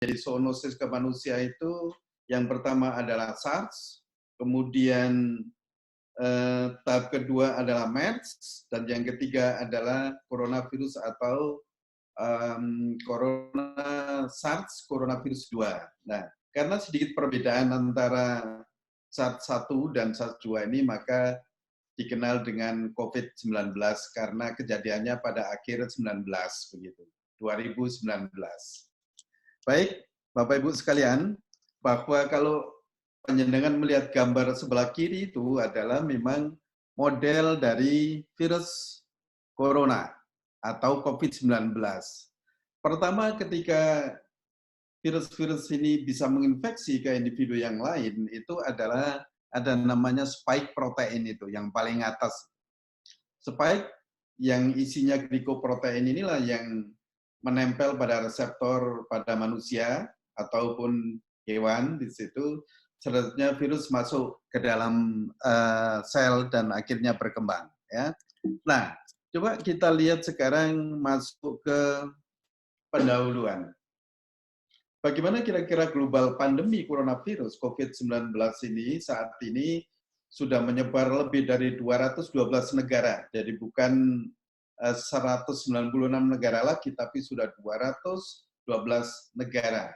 jadi zoonosis ke manusia itu yang pertama adalah SARS, kemudian tahap kedua adalah MERS, dan yang ketiga adalah coronavirus atau corona SARS coronavirus 2. Nah, karena sedikit perbedaan antara SARS-1 dan SARS-2 ini, maka dikenal dengan COVID-19 karena kejadiannya pada akhir 19 begitu, 2019. Baik, Bapak Ibu sekalian, bahwa kalau panjenengan melihat gambar sebelah kiri itu adalah memang model dari virus corona atau COVID-19. Pertama, ketika virus-virus ini bisa menginfeksi ke individu yang lain, itu adalah ada namanya spike protein itu, yang paling atas. Spike yang isinya glikoprotein inilah yang menempel pada reseptor pada manusia ataupun hewan di situ, selanjutnya virus masuk ke dalam sel dan akhirnya berkembang. Ya. Nah, coba kita lihat sekarang masuk ke pendahuluan. Bagaimana kira-kira global pandemi coronavirus COVID-19 ini saat ini sudah menyebar lebih dari 212 negara. Jadi bukan 196 negara lagi, tapi sudah 212 negara.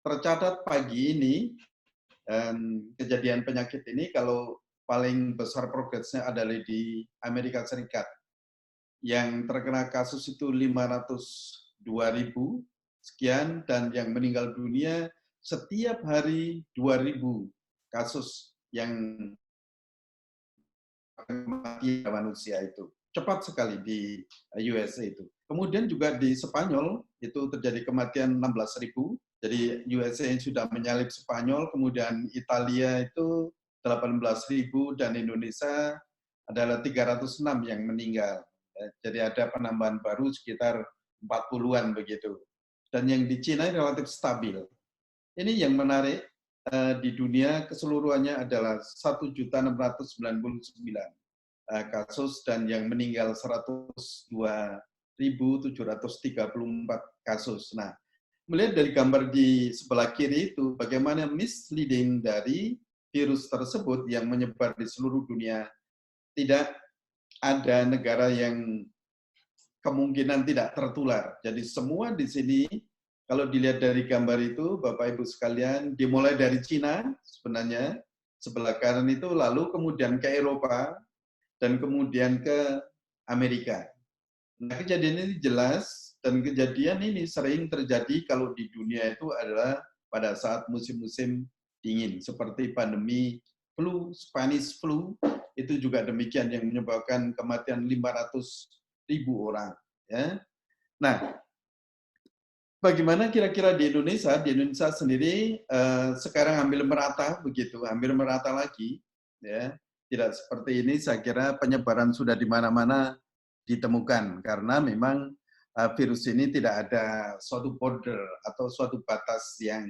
Tercatat pagi ini, kejadian penyakit ini kalau paling besar progresnya adalah di Amerika Serikat. Yang terkena kasus itu 502.000 sekian, dan yang meninggal dunia setiap hari 2.000 kasus yang mati manusia itu. Cepat sekali di USA itu. Kemudian juga di Spanyol itu terjadi kematian 16.000. Jadi USA sudah menyalip Spanyol, kemudian Italia itu 18.000 dan Indonesia adalah 306 yang meninggal. Jadi ada penambahan baru sekitar 40-an begitu. Dan yang di Cina relatif stabil. Ini yang menarik, di dunia keseluruhannya adalah 1.699 kasus dan yang meninggal 102.734 kasus. Nah, melihat dari gambar di sebelah kiri itu, bagaimana misleading dari virus tersebut yang menyebar di seluruh dunia. Tidak ada negara yang kemungkinan tidak tertular. Jadi semua di sini, kalau dilihat dari gambar itu, Bapak Ibu sekalian, dimulai dari Cina sebenarnya, sebelah kanan itu, lalu kemudian ke Eropa, dan kemudian ke Amerika. Nah, kejadian ini jelas, dan kejadian ini sering terjadi kalau di dunia itu adalah pada saat musim-musim dingin, seperti pandemi flu, Spanish flu, itu juga demikian yang menyebabkan kematian 500.000 orang. Ya. Nah, bagaimana kira-kira di Indonesia? Di Indonesia sendiri sekarang hampir merata begitu, hampir merata lagi. Ya. Tidak seperti ini, saya kira penyebaran sudah di mana-mana ditemukan karena memang virus ini tidak ada suatu border atau suatu batas yang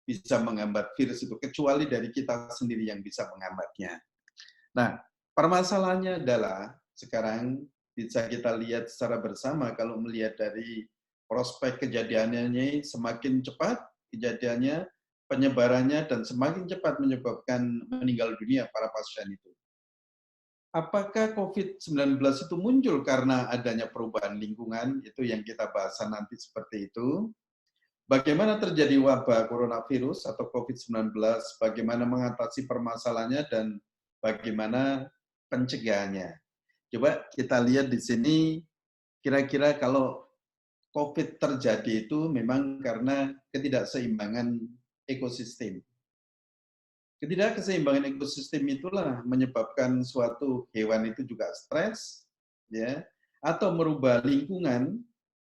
bisa menghambat virus itu, kecuali dari kita sendiri yang bisa menghambatnya. Nah, permasalahannya adalah sekarang bisa kita lihat secara bersama kalau melihat dari prospek kejadiannya semakin cepat kejadiannya, penyebarannya, dan semakin cepat menyebabkan meninggal dunia para pasien itu. Apakah COVID-19 itu muncul karena adanya perubahan lingkungan? Itu yang kita bahas nanti seperti itu. Bagaimana terjadi wabah coronavirus atau COVID-19, bagaimana mengatasi permasalahannya, dan bagaimana pencegahannya. Coba kita lihat di sini, kira-kira kalau COVID terjadi itu memang karena ketidakseimbangan ekosistem. Ketidakseimbangan ekosistem itulah menyebabkan suatu hewan itu juga stres, ya, atau merubah lingkungan,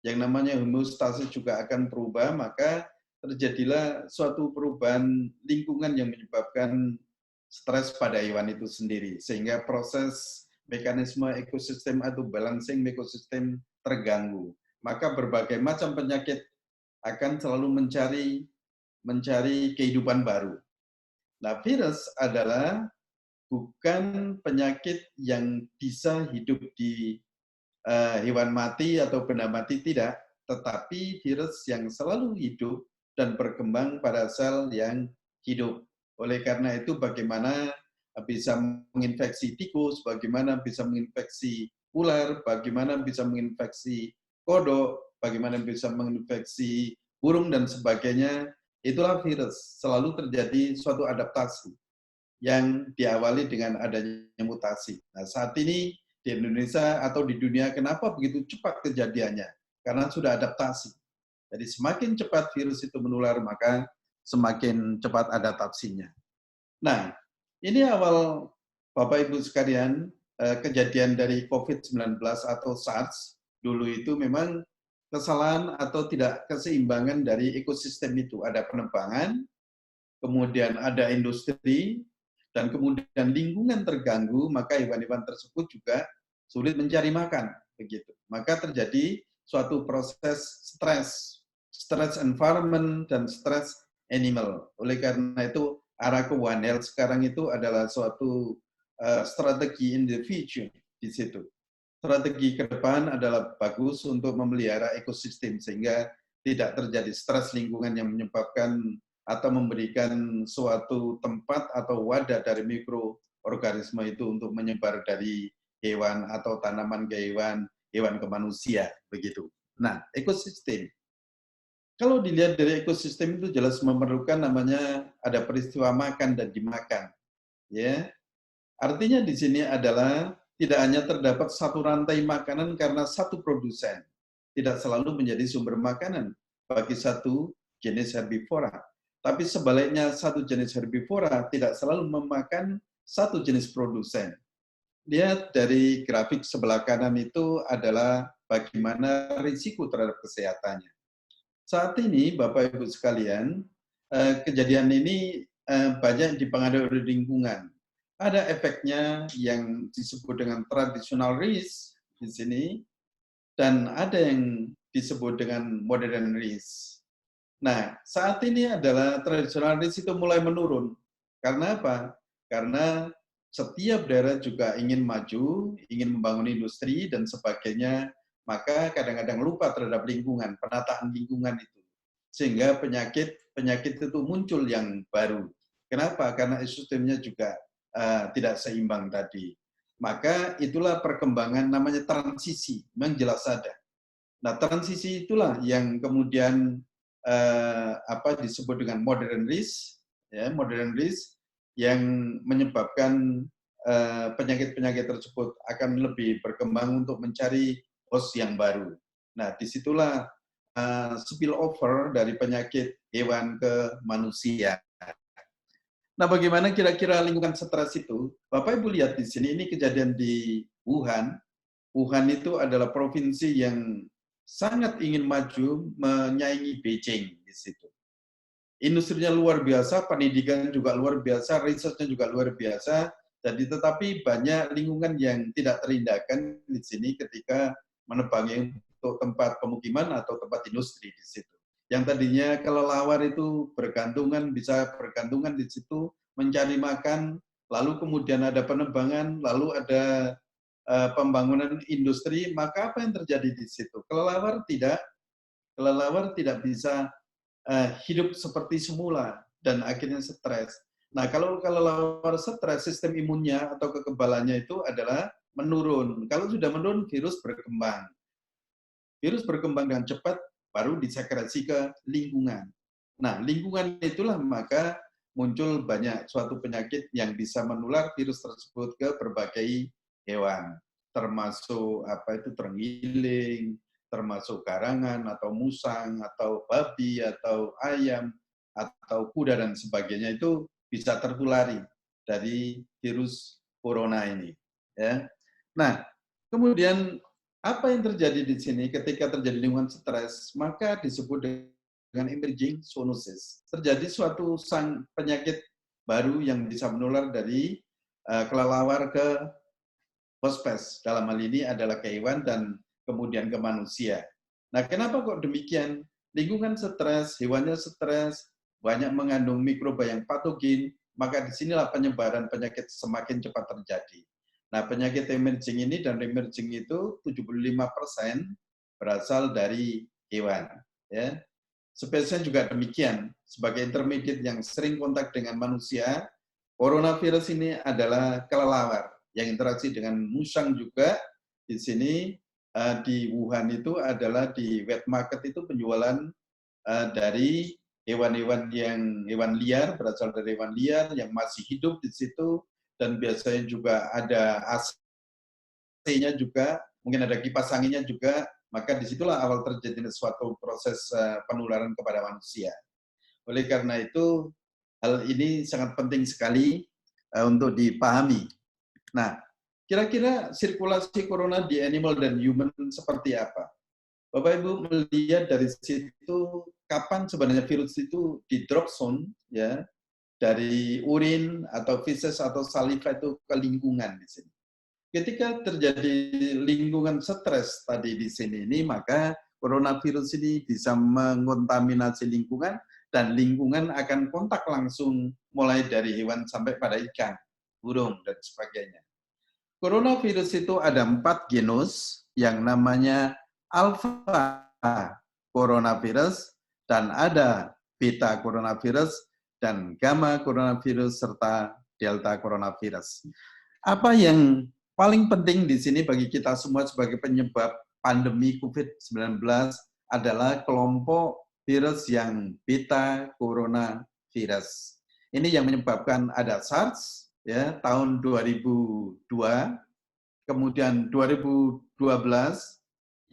yang namanya homeostasis juga akan berubah, maka terjadilah suatu perubahan lingkungan yang menyebabkan stres pada hewan itu sendiri, sehingga proses mekanisme ekosistem atau balancing ekosistem terganggu. Maka berbagai macam penyakit akan selalu mencari kehidupan baru. Nah, virus adalah bukan penyakit yang bisa hidup di hewan mati atau benda mati, tidak, tetapi virus yang selalu hidup dan berkembang pada sel yang hidup. Oleh karena itu bagaimana bisa menginfeksi tikus, bagaimana bisa menginfeksi ular, bagaimana bisa menginfeksi kodok, bagaimana bisa menginfeksi burung dan sebagainya, itulah virus. Selalu terjadi suatu adaptasi yang diawali dengan adanya mutasi. Nah, saat ini di Indonesia atau di dunia, kenapa begitu cepat kejadiannya? Karena sudah adaptasi. Jadi semakin cepat virus itu menular, maka semakin cepat adaptasinya. Nah, ini awal Bapak Ibu sekalian, kejadian dari COVID-19 atau SARS dulu itu memang kesalahan atau tidak keseimbangan dari ekosistem itu. Ada penebangan, kemudian ada industri, dan kemudian lingkungan terganggu, maka hewan-hewan tersebut juga sulit mencari makan. Begitu. Maka terjadi suatu proses stress environment dan stress animal. Oleh karena itu, arah ke One Health sekarang itu adalah suatu strategi in the future di situ. Strategi ke depan adalah bagus untuk memelihara ekosistem sehingga tidak terjadi stres lingkungan yang menyebabkan atau memberikan suatu tempat atau wadah dari mikroorganisme itu untuk menyebar dari hewan atau tanaman ke hewan, hewan ke manusia, begitu. Nah, ekosistem. Kalau dilihat dari ekosistem itu jelas memerlukan namanya ada peristiwa makan dan dimakan, ya. Artinya di sini adalah tidak hanya terdapat satu rantai makanan karena satu produsen, tidak selalu menjadi sumber makanan bagi satu jenis herbivora. Tapi sebaliknya satu jenis herbivora tidak selalu memakan satu jenis produsen. Lihat dari grafik sebelah kanan itu adalah bagaimana risiko terhadap kesehatannya. Saat ini Bapak Ibu sekalian, kejadian ini banyak dipengaruhi oleh lingkungan. Ada efeknya yang disebut dengan traditional risk di sini, dan ada yang disebut dengan modern risk. Nah, saat ini adalah traditional risk itu mulai menurun. Karena apa? Karena setiap daerah juga ingin maju, ingin membangun industri dan sebagainya, maka kadang-kadang lupa terhadap lingkungan, penataan lingkungan itu. Sehingga penyakit itu muncul yang baru. Kenapa? Karena ekosistemnya juga tidak seimbang tadi. Maka itulah perkembangan namanya transisi, memang jelas ada. Nah, transisi itulah yang kemudian disebut dengan modern risk, ya, modern risk yang menyebabkan penyakit-penyakit tersebut akan lebih berkembang untuk mencari host yang baru. Nah, disitulah spillover dari penyakit hewan ke manusia. Nah, bagaimana kira-kira lingkungan stres itu? Bapak Ibu lihat di sini, ini kejadian di Wuhan. Wuhan itu adalah provinsi yang sangat ingin maju menyaingi Beijing di situ. Industrinya luar biasa, pendidikan juga luar biasa, risetnya juga luar biasa. Jadi tetapi banyak lingkungan yang tidak terindahkan di sini ketika menebangi untuk tempat pemukiman atau tempat industri di situ. Yang tadinya kelelawar itu bisa bergantungan di situ mencari makan, lalu kemudian ada penebangan, lalu ada pembangunan industri, maka apa yang terjadi di situ? Kelelawar tidak bisa hidup seperti semula dan akhirnya stres. Nah, kalau kelelawar stres, sistem imunnya atau kekebalannya itu adalah menurun. Kalau sudah menurun, virus berkembang. Virus berkembang dengan cepat, baru disekresi ke lingkungan. Nah, lingkungan itulah maka muncul banyak suatu penyakit yang bisa menular virus tersebut ke berbagai hewan, termasuk terenggiling, termasuk garangan atau musang atau babi atau ayam atau kuda dan sebagainya itu bisa tertulari dari virus corona ini. Ya. Nah, kemudian apa yang terjadi di sini ketika terjadi lingkungan stres, maka disebut dengan emerging zoonosis. Terjadi suatu penyakit baru yang bisa menular dari kelelawar ke hospes. Dalam hal ini adalah ke hewan dan kemudian ke manusia. Nah, kenapa kok demikian? Lingkungan stres, hewannya stres, banyak mengandung mikroba yang patogen, maka disinilah penyebaran penyakit semakin cepat terjadi. Nah, penyakit emerging ini dan emerging itu 75% berasal dari hewan. Ya. Spesiesnya juga demikian, sebagai intermediate yang sering kontak dengan manusia, coronavirus ini adalah kelelawar yang interaksi dengan musang juga. Di sini di Wuhan itu adalah di wet market itu penjualan dari hewan liar, berasal dari hewan liar yang masih hidup di situ, dan biasanya juga ada AC-nya juga, mungkin ada kipas anginnya juga, maka disitulah awal terjadi suatu proses penularan kepada manusia. Oleh karena itu, hal ini sangat penting sekali untuk dipahami. Nah, kira-kira sirkulasi corona di animal dan human seperti apa? Bapak Ibu melihat dari situ kapan sebenarnya virus itu di drop zone ya dari urin atau feces atau saliva itu ke lingkungan di sini. Ketika terjadi lingkungan stres tadi di sini ini, maka coronavirus ini bisa mengontaminasi lingkungan dan lingkungan akan kontak langsung mulai dari hewan sampai pada ikan, burung, dan sebagainya. Coronavirus itu ada 4 genus yang namanya alpha coronavirus, dan ada beta coronavirus, dan gamma coronavirus, serta delta coronavirus. Apa yang paling penting di sini bagi kita semua sebagai penyebab pandemi COVID-19 adalah kelompok virus yang beta coronavirus. Ini yang menyebabkan ada SARS ya tahun 2002, kemudian 2012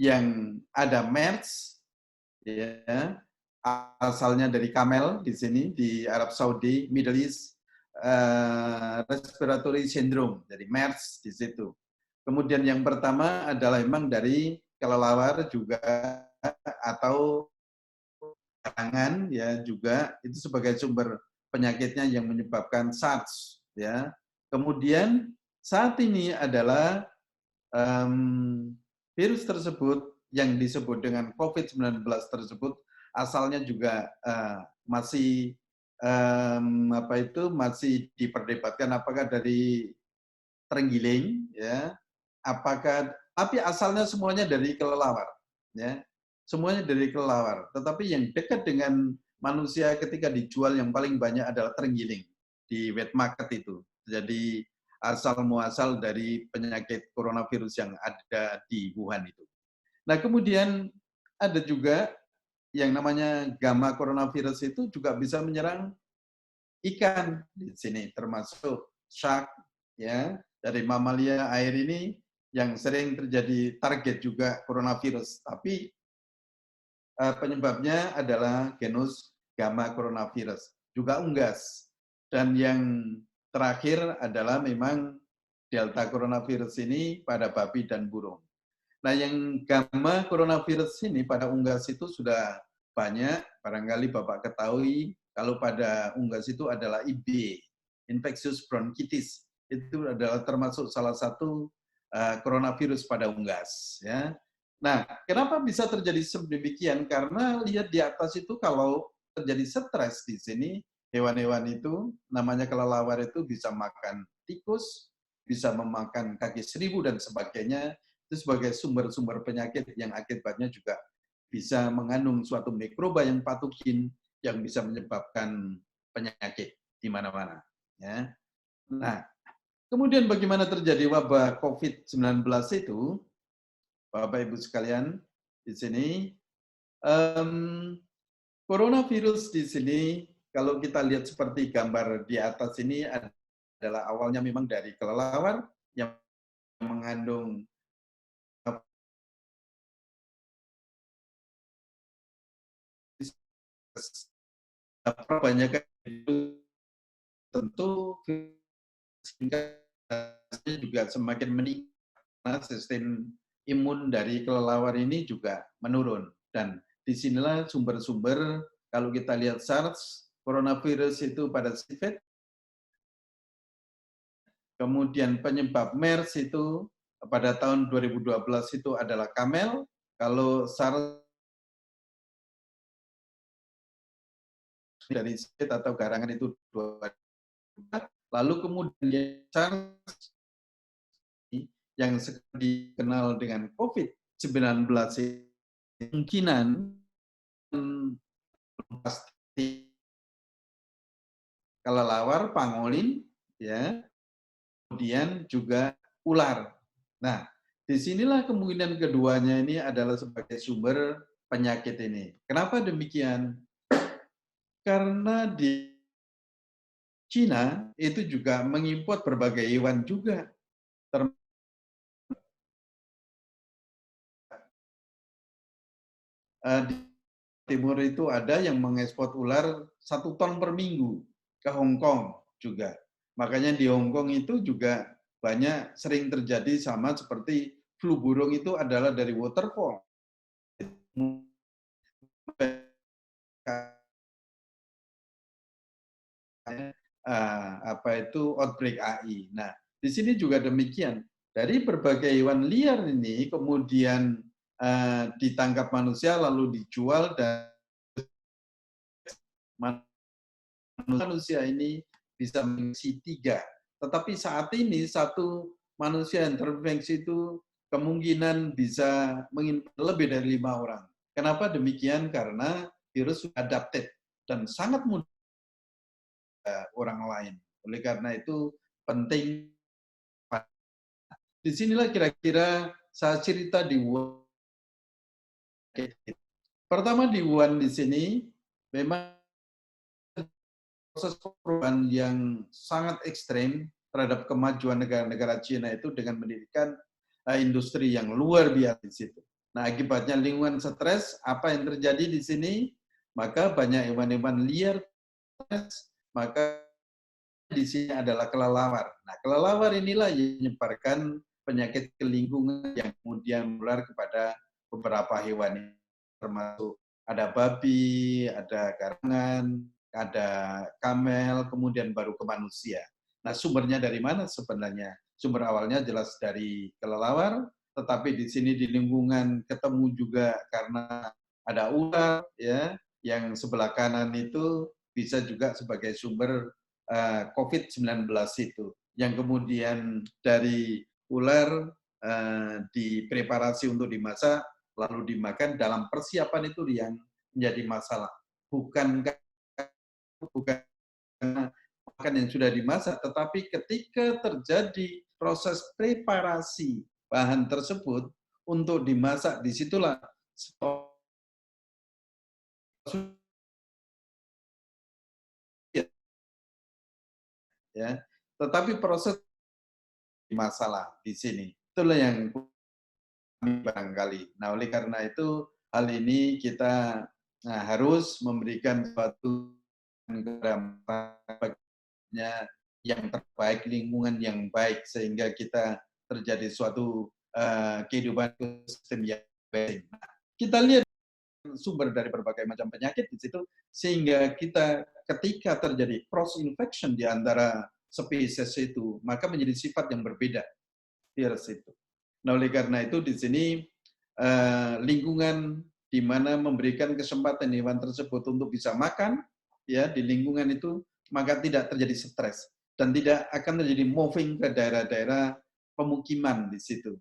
yang ada MERS ya asalnya dari camel di sini di Arab Saudi, Middle East, respiratory syndrome, dari MERS di situ. Kemudian yang pertama adalah memang dari kelelawar juga atau tangan ya juga itu sebagai sumber penyakitnya yang menyebabkan SARS ya. Kemudian saat ini adalah virus tersebut yang disebut dengan COVID-19 tersebut asalnya juga masih masih diperdebatkan apakah dari terenggiling ya, apakah tapi asalnya semuanya dari kelelawar ya. Semuanya dari kelelawar, tetapi yang dekat dengan manusia ketika dijual yang paling banyak adalah terenggiling di wet market itu. Jadi asal muasal dari penyakit coronavirus yang ada di Wuhan itu. Nah, kemudian ada juga yang namanya gamma coronavirus itu juga bisa menyerang ikan di sini, termasuk shark ya, dari mamalia air ini yang sering terjadi target juga coronavirus. Tapi penyebabnya adalah genus gamma coronavirus, juga unggas. Dan yang terakhir adalah memang delta coronavirus ini pada babi dan burung. Nah, yang gamma coronavirus ini pada unggas itu sudah banyak, barangkali Bapak ketahui, kalau pada unggas itu adalah IB, infectious bronchitis. Itu adalah termasuk salah satu coronavirus pada unggas. Ya. Nah, kenapa bisa terjadi sedemikian? Karena lihat di atas itu kalau terjadi stres di sini, hewan-hewan itu, namanya kelelawar itu bisa makan tikus, bisa memakan kaki seribu dan sebagainya, itu sebagai sumber-sumber penyakit yang akibatnya juga bisa mengandung suatu mikroba yang patogen yang bisa menyebabkan penyakit di mana-mana. Ya. Nah, kemudian bagaimana terjadi wabah COVID-19 itu, Bapak Ibu sekalian, di sini coronavirus di sini kalau kita lihat seperti gambar di atas ini adalah awalnya memang dari kelelawar yang mengandung kebanyakan itu tentu sehingga juga semakin meningkat, sistem imun dari kelelawar ini juga menurun. Dan disinilah sumber-sumber, kalau kita lihat SARS, coronavirus itu pada sifat, kemudian penyebab MERS itu pada tahun 2012 itu adalah camel, kalau SARS dari sifat atau garangan itu 2. Lalu kemudian SARS yang dikenal dengan COVID-19 kemungkinan pasti kelelawar, pangolin, ya, kemudian juga ular. Nah, disinilah kemungkinan keduanya ini adalah sebagai sumber penyakit ini. Kenapa demikian? Karena di Cina itu juga mengimpor berbagai hewan juga. Di timur itu ada yang mengekspor ular 1 ton per minggu ke Hong Kong juga. Makanya di Hong Kong itu juga banyak sering terjadi sama seperti flu burung itu adalah dari waterfall. Apa itu outbreak AI. Nah, di sini juga demikian. Dari berbagai hewan liar ini kemudian ditangkap manusia lalu dijual dan manusia ini bisa mengisi 3. Tetapi saat ini satu manusia yang terinfeksi itu kemungkinan bisa menginfeksi lebih dari 5 orang. Kenapa demikian? Karena virus sudah adapted dan sangat mudah orang lain. Oleh karena itu penting. Disinilah kira-kira saya cerita di Wuhan. Pertama di Wuhan di sini memang proses perubahan yang sangat ekstrem terhadap kemajuan negara-negara Cina itu dengan mendirikan industri yang luar biasa di situ. Nah, akibatnya lingkungan stres, apa yang terjadi di sini? Maka banyak hewan-hewan liar, maka di sini adalah kelelawar. Nah, kelelawar inilah yang menyebarkan penyakit ke lingkungan yang kemudian menular kepada beberapa hewan, termasuk ada babi, ada garangan, ada kamel, kemudian baru ke manusia. Nah, sumbernya dari mana sebenarnya? Sumber awalnya jelas dari kelelawar, tetapi di sini di lingkungan ketemu juga karena ada ular, ya, yang sebelah kanan itu bisa juga sebagai sumber COVID-19 itu, yang kemudian dari ular dipreparasi untuk dimasak, lalu dimakan dalam persiapan itu yang menjadi masalah. Bukan makan yang sudah dimasak, tetapi ketika terjadi proses preparasi bahan tersebut untuk dimasak, disitulah ya. Tetapi proses masalah di sini. Itulah yang barangkali. Nah, oleh karena itu hal ini kita harus memberikan suatu yang terbaik, lingkungan yang baik sehingga kita terjadi suatu kehidupan sistem yang baik. Nah, kita lihat sumber dari berbagai macam penyakit di situ sehingga kita ketika terjadi cross infection di antara spesies itu maka menjadi sifat yang berbeda virus itu. Nah, oleh karena itu di sini lingkungan di mana memberikan kesempatan hewan tersebut untuk bisa makan ya di lingkungan itu maka tidak terjadi stres dan tidak akan terjadi moving ke daerah-daerah pemukiman di situ.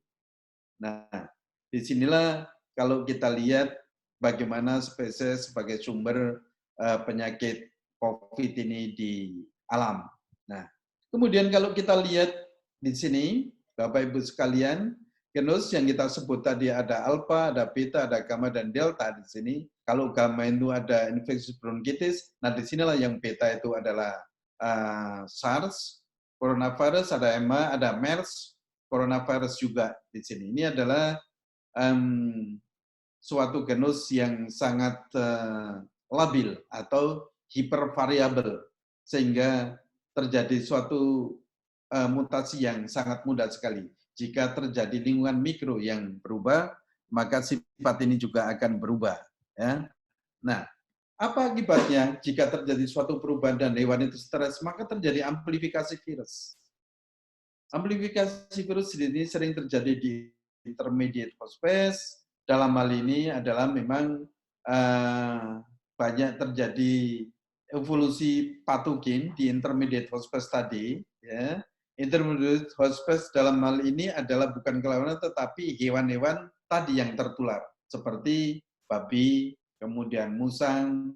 Nah, disinilah kalau kita lihat bagaimana spesies sebagai sumber penyakit COVID ini di alam. Nah, kemudian kalau kita lihat di sini, Bapak Ibu sekalian, genus yang kita sebut tadi ada alpha, ada beta, ada gamma, dan delta di sini. Kalau gamma itu ada infectious bronchitis, nah disinilah yang beta itu adalah SARS, coronavirus, ada EMA, ada MERS, coronavirus juga di sini. Ini adalah suatu genus yang sangat labil atau hipervariabel sehingga terjadi suatu mutasi yang sangat mudah sekali. Jika terjadi lingkungan mikro yang berubah, maka sifat ini juga akan berubah. Ya. Nah, apa akibatnya jika terjadi suatu perubahan dan hewan itu stres, maka terjadi amplifikasi virus. Amplifikasi virus ini sering terjadi di intermediate host phase. Dalam hal ini adalah memang banyak terjadi evolusi patogen di intermediate host phase tadi. Ya. Intermediate host phase dalam hal ini adalah bukan kelelawar tetapi hewan-hewan tadi yang tertular seperti babi, kemudian musang,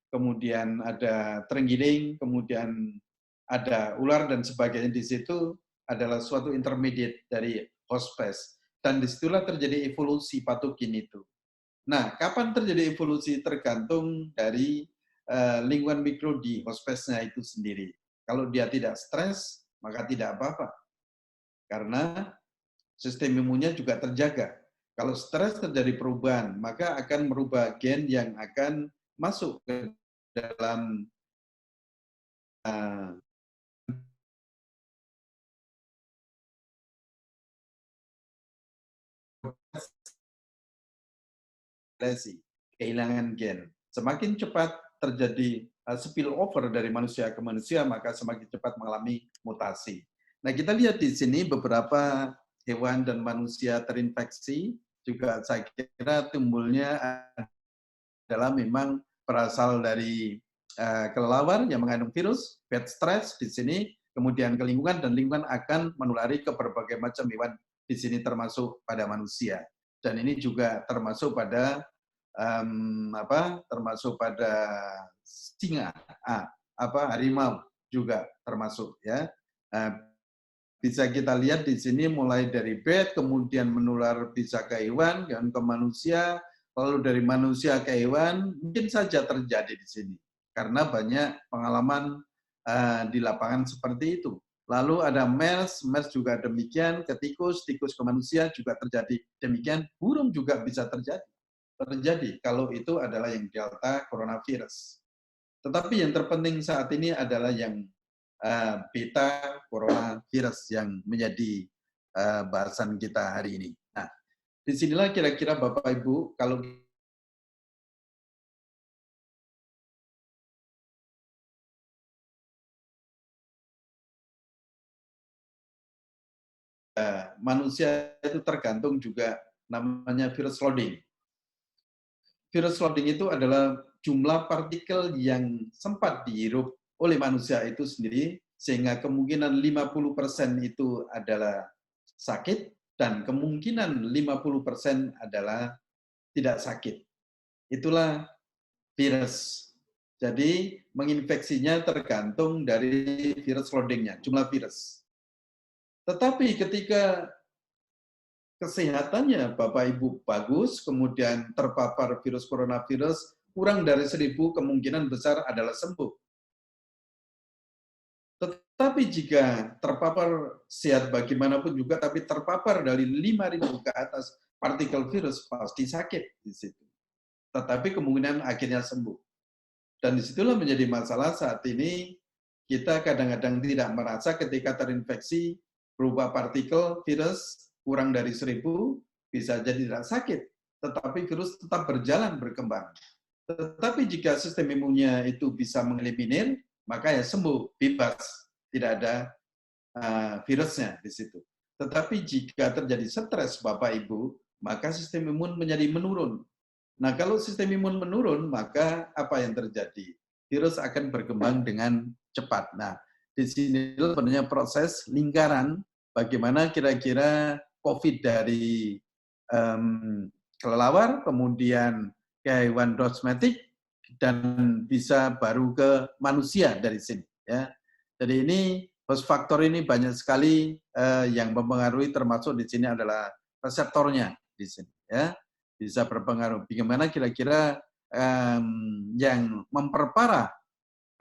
kemudian ada terenggiling, kemudian ada ular dan sebagainya. Di situ adalah suatu intermediate dari hospes. Dan disitulah terjadi evolusi patogen itu. Nah, kapan terjadi evolusi tergantung dari lingkungan mikro di hospesnya itu sendiri. Kalau dia tidak stres, maka tidak apa-apa. Karena sistem imunnya juga terjaga. Kalau stres terjadi perubahan, maka akan merubah gen yang akan masuk ke dalam lesi, kehilangan gen. Semakin cepat terjadi spillover dari manusia ke manusia, maka semakin cepat mengalami mutasi. Nah, kita lihat di sini beberapa hewan dan manusia terinfeksi, juga saya kira timbulnya adalah memang berasal dari kelelawar yang mengandung virus, bed stress di sini, kemudian ke lingkungan, dan lingkungan akan menulari ke berbagai macam hewan di sini termasuk pada manusia. Dan ini juga termasuk pada termasuk pada singa, harimau juga termasuk ya. Bisa kita lihat di sini mulai dari bed, kemudian menular bisa ke hewan, dan ke manusia, lalu dari manusia ke hewan, mungkin saja terjadi di sini. Karena banyak pengalaman di lapangan seperti itu. Lalu ada MERS juga demikian, ke tikus ke manusia juga terjadi demikian, burung juga bisa terjadi kalau itu adalah yang Delta coronavirus. Tetapi yang terpenting saat ini adalah yang beta coronavirus yang menjadi bahasan kita hari ini. Nah, disinilah kira-kira Bapak Ibu, kalau manusia itu tergantung juga namanya virus loading. Virus loading itu adalah jumlah partikel yang sempat dihirup oleh manusia itu sendiri, sehingga kemungkinan 50% itu adalah sakit, dan kemungkinan 50% adalah tidak sakit. Itulah virus. Jadi menginfeksinya tergantung dari virus loadingnya, jumlah virus. Tetapi ketika kesehatannya Bapak Ibu bagus, kemudian terpapar virus coronavirus, kurang dari 1.000 kemungkinan besar adalah sembuh. Tetapi jika terpapar sehat bagaimanapun juga, tapi terpapar dari 5.000 ke atas partikel virus, pasti sakit di situ. Tetapi kemungkinan akhirnya sembuh. Dan disitulah menjadi masalah saat ini, kita kadang-kadang tidak merasa ketika terinfeksi berupa partikel virus kurang dari 1.000, bisa jadi tidak sakit, tetapi virus tetap berjalan berkembang. Tetapi jika sistem imunnya itu bisa mengeliminir, maka ya sembuh, bebas, tidak ada virusnya di situ. Tetapi jika terjadi stres Bapak Ibu, maka sistem imun menjadi menurun. Nah, kalau sistem imun menurun, maka apa yang terjadi? Virus akan berkembang dengan cepat. Nah, di sini sebenarnya proses lingkaran bagaimana kira-kira COVID dari kelelawar, kemudian ke hewan domestik, dan bisa baru ke manusia dari sini. Ya. Jadi ini host faktor ini banyak sekali yang mempengaruhi, termasuk di sini adalah reseptornya di sini. Ya. Bisa berpengaruh. Bagaimana kira-kira yang memperparah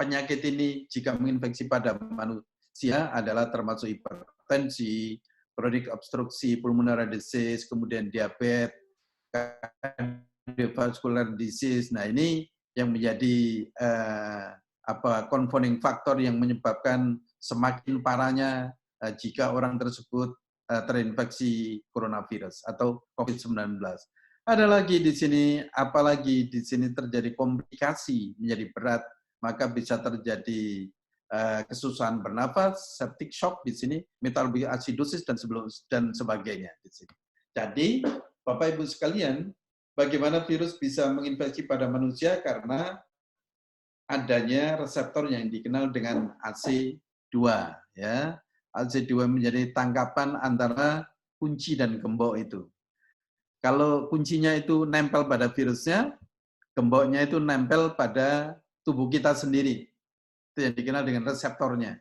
penyakit ini jika menginfeksi pada manusia adalah termasuk hipertensi, kronik obstruksi pulmonary disease, kemudian diabetes, cardiovascular disease. Nah, ini yang menjadi confounding factor yang menyebabkan semakin parahnya jika orang tersebut terinfeksi coronavirus atau COVID-19. Ada lagi di sini, apalagi di sini terjadi komplikasi menjadi berat, maka bisa terjadi kesusahan bernafas, septic shock di sini, metabolic acidosis dan sebagainya di sini. Jadi, Bapak Ibu sekalian, bagaimana virus bisa menginfeksi pada manusia karena adanya reseptor yang dikenal dengan AC2 ya. AC2 menjadi tangkapan antara kunci dan gembok itu. Kalau kuncinya itu nempel pada virusnya, gemboknya itu nempel pada tubuh kita sendiri. Itu yang dikenal dengan reseptornya.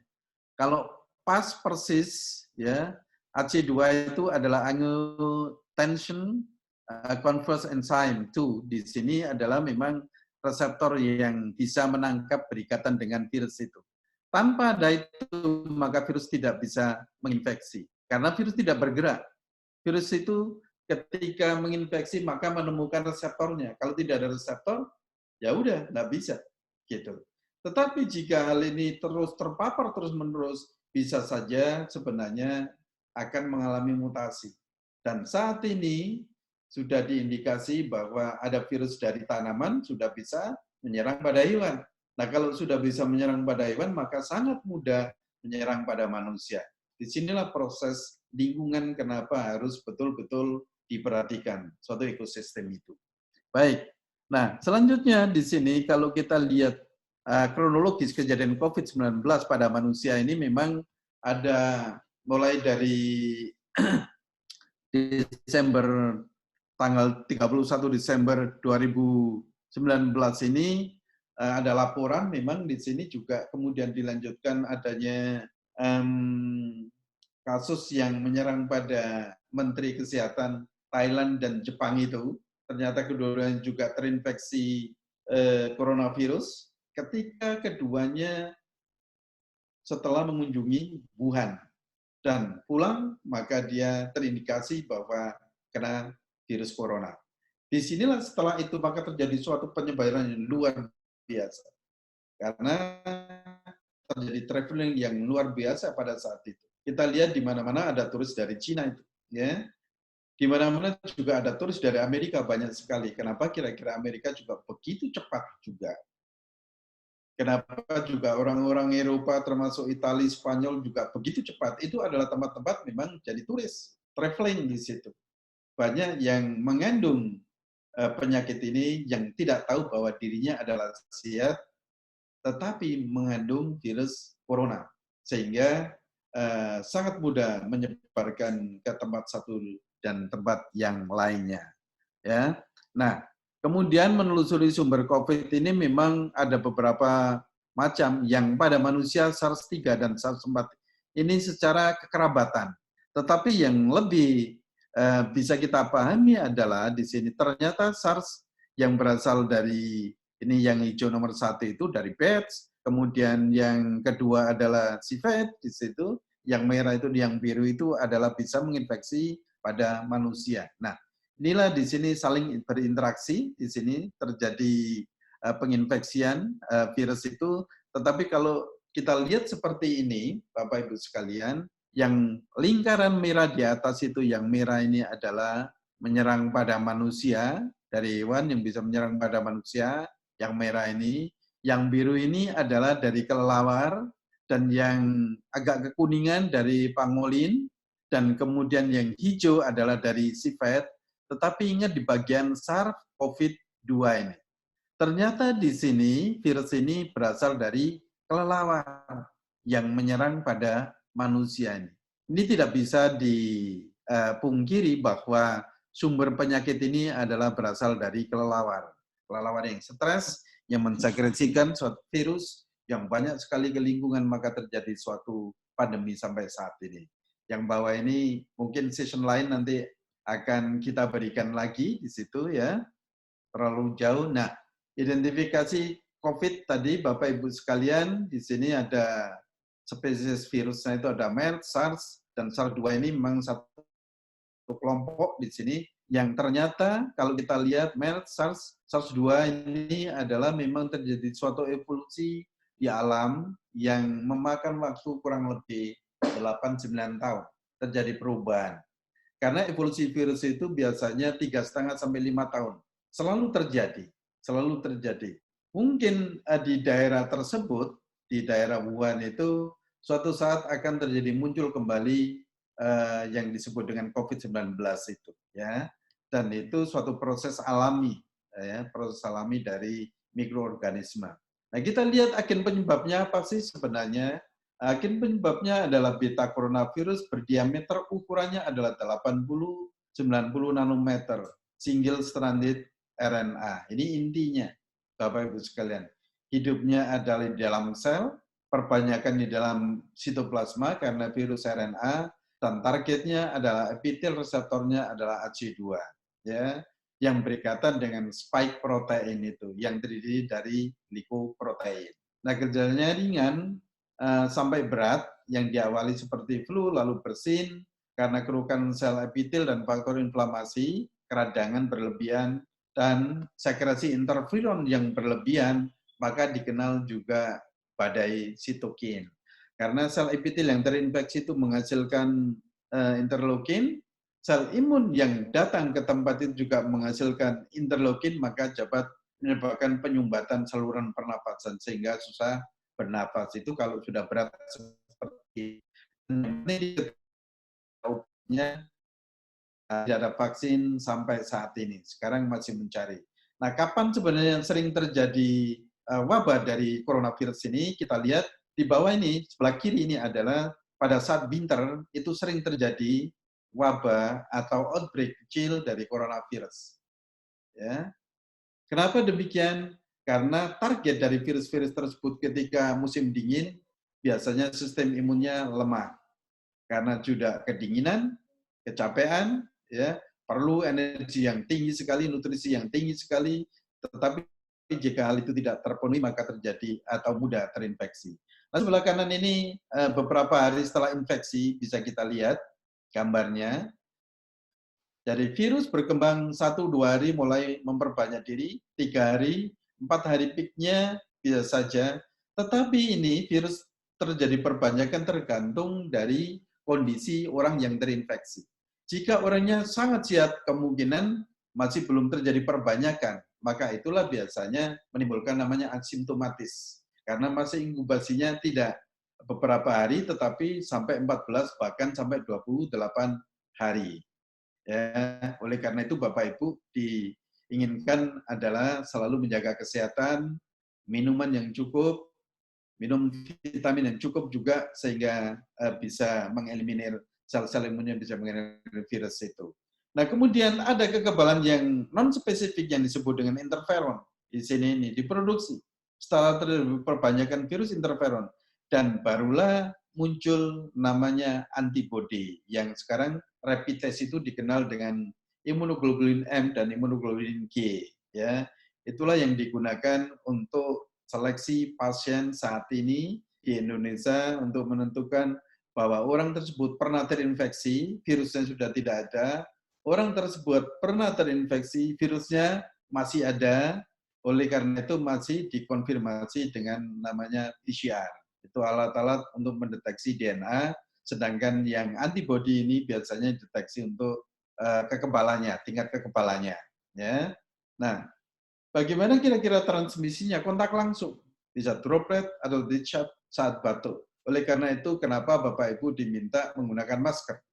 Kalau pas persis ya, AC2 itu adalah angiotensin converse enzyme 2. Di sini adalah memang reseptor yang bisa menangkap berikatan dengan virus itu. Tanpa ada itu, maka virus tidak bisa menginfeksi. Karena virus tidak bergerak. Virus itu ketika menginfeksi maka menemukan reseptornya. Kalau tidak ada reseptor, ya udah nggak bisa gitu. Tetapi jika hal ini terus terpapar terus-menerus, bisa saja sebenarnya akan mengalami mutasi. Dan saat ini sudah diindikasi bahwa ada virus dari tanaman sudah bisa menyerang pada hewan. Nah, kalau sudah bisa menyerang pada hewan, maka sangat mudah menyerang pada manusia. Disinilah proses lingkungan kenapa harus betul-betul diperhatikan suatu ekosistem itu. Baik. Nah, selanjutnya di sini kalau kita lihat kronologis kejadian COVID-19 pada manusia ini memang ada mulai dari Desember tanggal 31 Desember 2019 ini ada laporan memang di sini juga kemudian dilanjutkan adanya kasus yang menyerang pada Menteri Kesehatan Thailand dan Jepang itu. Ternyata keduanya juga terinfeksi coronavirus ketika keduanya setelah mengunjungi Wuhan dan pulang maka dia terindikasi bahwa kena virus corona. Disinilah setelah itu maka terjadi suatu penyebaran yang luar biasa karena terjadi traveling yang luar biasa pada saat itu. Kita lihat di mana-mana ada turis dari Cina itu, ya. Di mana-mana juga ada turis dari Amerika banyak sekali. Kenapa kira-kira Amerika juga begitu cepat juga? Kenapa juga orang-orang Eropa termasuk Italia, Spanyol juga begitu cepat? Itu adalah tempat-tempat memang jadi turis, traveling di situ. Banyak yang mengandung penyakit ini yang tidak tahu bahwa dirinya adalah sehat, tetapi mengandung virus corona. Sehingga sangat mudah menyebarkan ke tempat satu dan tempat yang lainnya. Ya. Nah, kemudian menelusuri sumber COVID ini memang ada beberapa macam yang pada manusia SARS-3 dan SARS-4 ini secara kekerabatan. Tetapi yang lebih bisa kita pahami adalah di sini ternyata SARS yang berasal dari ini yang hijau nomor 1 itu dari PETS, kemudian yang kedua adalah CIVET di situ, yang merah itu, yang biru itu adalah bisa menginfeksi pada manusia. Nah, inilah di sini saling berinteraksi, di sini terjadi penginfeksian virus itu. Tetapi kalau kita lihat seperti ini, Bapak Ibu sekalian, yang lingkaran merah di atas itu, yang merah ini adalah menyerang pada manusia, dari hewan yang bisa menyerang pada manusia, yang merah ini, yang biru ini adalah dari kelelawar, dan yang agak kekuningan dari pangolin, dan kemudian yang hijau adalah dari civet. Tetapi ingat di bagian SARS-CoV-2 ini. Ternyata di sini virus ini berasal dari kelelawar yang menyerang pada manusia ini. Ini tidak bisa dipungkiri bahwa sumber penyakit ini adalah berasal dari kelelawar. Kelelawar yang stres, yang mensekresikan suatu virus yang banyak sekali ke lingkungan, maka terjadi suatu pandemi sampai saat ini. Yang bawah ini mungkin session lain nanti akan kita berikan lagi di situ ya, terlalu jauh. Nah, identifikasi COVID tadi Bapak Ibu sekalian, di sini ada spesies virusnya itu ada MERS, SARS, dan SARS-2 ini memang satu kelompok di sini yang ternyata kalau kita lihat MERS, SARS, SARS-2 ini adalah memang terjadi suatu evolusi di alam yang memakan waktu kurang lebih 8-9 tahun terjadi perubahan. Karena evolusi virus itu biasanya 3,5 sampai 5 tahun. Selalu terjadi, selalu terjadi. Mungkin di daerah tersebut, di daerah Wuhan itu, suatu saat akan terjadi muncul kembali yang disebut dengan COVID-19 itu. Ya. Dan itu suatu proses alami, ya, proses alami dari mikroorganisme. Nah, kita lihat agen penyebabnya apa sih sebenarnya? Agen penyebabnya adalah beta coronavirus berdiameter ukurannya adalah 80-90 nanometer, single stranded RNA. Ini intinya, Bapak Ibu sekalian. hidupnya adalah di dalam sel, perbanyakan di dalam sitoplasma karena virus RNA, dan targetnya adalah epitel reseptornya adalah AC2, ya, yang berkaitan dengan spike protein itu, yang terdiri dari glikoprotein. Nah, gejalanya ringan sampai berat, yang diawali seperti flu, lalu bersin, karena kerukan sel epitel dan faktor inflamasi, keradangan berlebihan, dan sekresi interferon yang berlebihan, maka dikenal juga badai sitokin. Karena sel epitel yang terinfeksi itu menghasilkan interleukin, sel imun yang datang ke tempat itu juga menghasilkan interleukin, maka dapat menyebabkan penyumbatan saluran pernapasan sehingga susah bernapas. Itu kalau sudah berat seperti ini, tidak ada vaksin sampai saat ini. Sekarang masih mencari. Nah, kapan sebenarnya sering terjadi wabah dari coronavirus ini? Kita lihat di bawah ini, sebelah kiri ini adalah pada saat winter itu sering terjadi wabah atau outbreak kecil dari coronavirus. Ya. Kenapa demikian? Karena target dari virus-virus tersebut ketika musim dingin biasanya sistem imunnya lemah karena sudah kedinginan, kecapean, ya, perlu energi yang tinggi sekali, nutrisi yang tinggi sekali, tetapi jika hal itu tidak terpenuhi maka terjadi atau mudah terinfeksi. Nah, sebelah kanan ini beberapa hari setelah infeksi bisa kita lihat gambarnya. Jadi virus berkembang 1-2 hari mulai memperbanyak diri, 3 hari, 4 hari peaknya bisa saja. Tetapi ini virus terjadi perbanyakan tergantung dari kondisi orang yang terinfeksi. Jika orangnya sangat sehat, kemungkinan masih belum terjadi perbanyakan, maka itulah biasanya menimbulkan namanya asimptomatis. Karena masih inkubasinya tidak beberapa hari, tetapi sampai 14 bahkan sampai 28 hari. Ya, oleh karena itu Bapak Ibu diinginkan adalah selalu menjaga kesehatan, minuman yang cukup, minum vitamin yang cukup juga sehingga bisa mengeliminir sel-sel imun yang bisa mengeliminir virus itu. Nah, kemudian ada kekebalan yang non spesifik yang disebut dengan interferon. Di sini ini diproduksi setelah terjadi perbanyakan virus interferon dan barulah muncul namanya antibodi yang sekarang rapid test itu dikenal dengan imunoglobulin M dan imunoglobulin G, ya. Itulah yang digunakan untuk seleksi pasien saat ini di Indonesia untuk menentukan bahwa orang tersebut pernah terinfeksi, virusnya sudah tidak ada, orang tersebut pernah terinfeksi, virusnya masih ada, oleh karena itu masih dikonfirmasi dengan namanya PCR. Itu alat-alat untuk mendeteksi DNA, sedangkan yang antibodi ini biasanya deteksi untuk kekebalannya, tingkat kekebalannya. Ya. Nah, bagaimana kira-kira transmisinya? Kontak langsung, bisa droplet atau discharge saat batuk. Oleh karena itu, kenapa Bapak Ibu diminta menggunakan masker?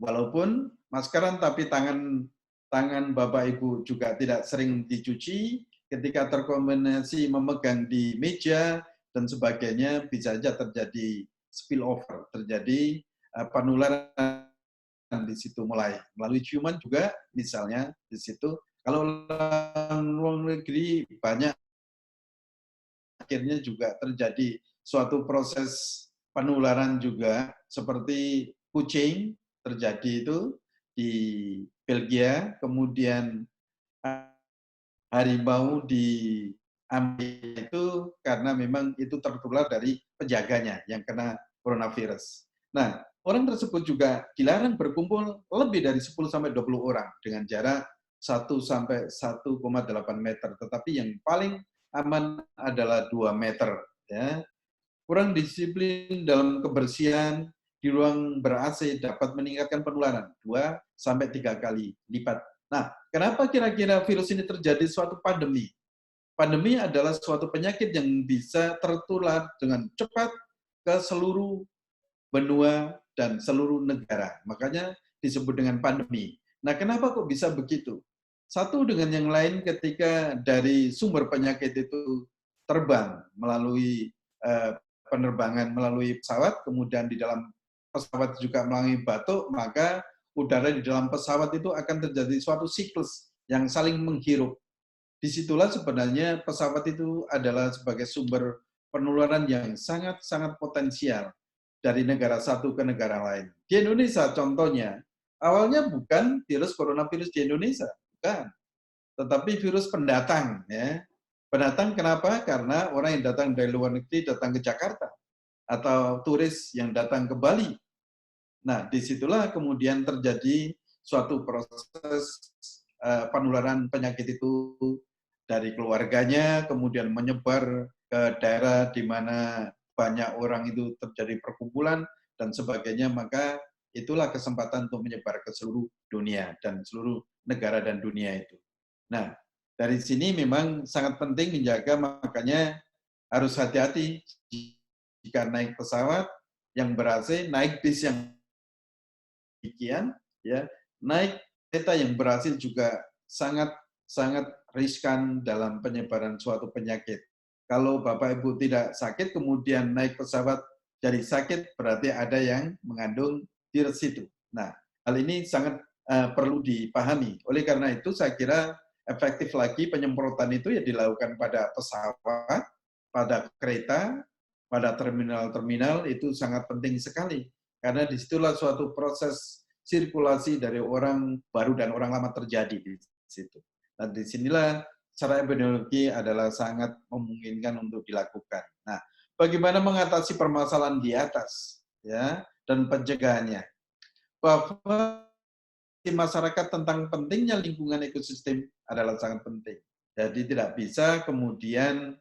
Walaupun maskeran, tapi tangan Bapak Ibu juga tidak sering dicuci, ketika terkombinasi memegang di meja dan sebagainya, bisa saja terjadi spillover, terjadi penularan di situ mulai melalui ciuman juga, misalnya di situ. Kalau luar negeri banyak akhirnya juga terjadi suatu proses penularan juga seperti kucing terjadi itu di Belgia, kemudian harimau di Amerika itu karena memang itu tertular dari penjaganya yang kena coronavirus. Nah, orang tersebut juga dilarang berkumpul lebih dari 10 sampai 20 orang dengan jarak 1 sampai 1,8 meter, tetapi yang paling aman adalah 2 meter, ya. Kurang disiplin dalam kebersihan di ruang ber-AC dapat meningkatkan penularan 2 sampai 3 kali lipat. Nah, kenapa kira-kira virus ini terjadi suatu pandemi? Pandemi adalah suatu penyakit yang bisa tertular dengan cepat ke seluruh benua dan seluruh negara. Makanya disebut dengan pandemi. Nah, kenapa kok bisa begitu? Satu dengan yang lain ketika dari sumber penyakit itu terbang melalui penerbangan melalui pesawat, kemudian di dalam pesawat juga melalui batuk, maka udara di dalam pesawat itu akan terjadi suatu siklus yang saling menghirup. disitulah sebenarnya pesawat itu adalah sebagai sumber penularan yang sangat-sangat potensial dari negara satu ke negara lain. Di Indonesia contohnya, awalnya bukan virus coronavirus di Indonesia, bukan, tetapi virus pendatang. Ya. Pendatang kenapa? Karena orang yang datang dari luar negeri datang ke Jakarta, atau turis yang datang ke Bali. Nah, disitulah kemudian terjadi suatu proses penularan penyakit itu dari keluarganya, kemudian menyebar ke daerah di mana banyak orang itu terjadi perkumpulan dan sebagainya, maka itulah kesempatan untuk menyebar ke seluruh dunia dan seluruh negara dan dunia itu. Nah, dari sini memang sangat penting menjaga, makanya harus hati-hati jika naik pesawat yang ber-AC, naik bis yang demikian, ya, naik kereta yang berhasil juga sangat sangat riskan dalam penyebaran suatu penyakit. Kalau Bapak Ibu tidak sakit, kemudian naik pesawat jadi sakit, berarti ada yang mengandung virus itu. Nah, hal ini sangat perlu dipahami. Oleh karena itu, saya kira efektif lagi penyemprotan itu ya dilakukan pada pesawat, pada kereta, pada terminal-terminal, itu sangat penting sekali. Karena disitulah suatu proses sirkulasi dari orang baru dan orang lama terjadi di situ. Dan disinilah secara epidemiologi adalah sangat memungkinkan untuk dilakukan. Nah, bagaimana mengatasi permasalahan di atas, ya, dan pencegahannya? Bahwa masyarakat tentang pentingnya lingkungan ekosistem adalah sangat penting. Jadi tidak bisa kemudian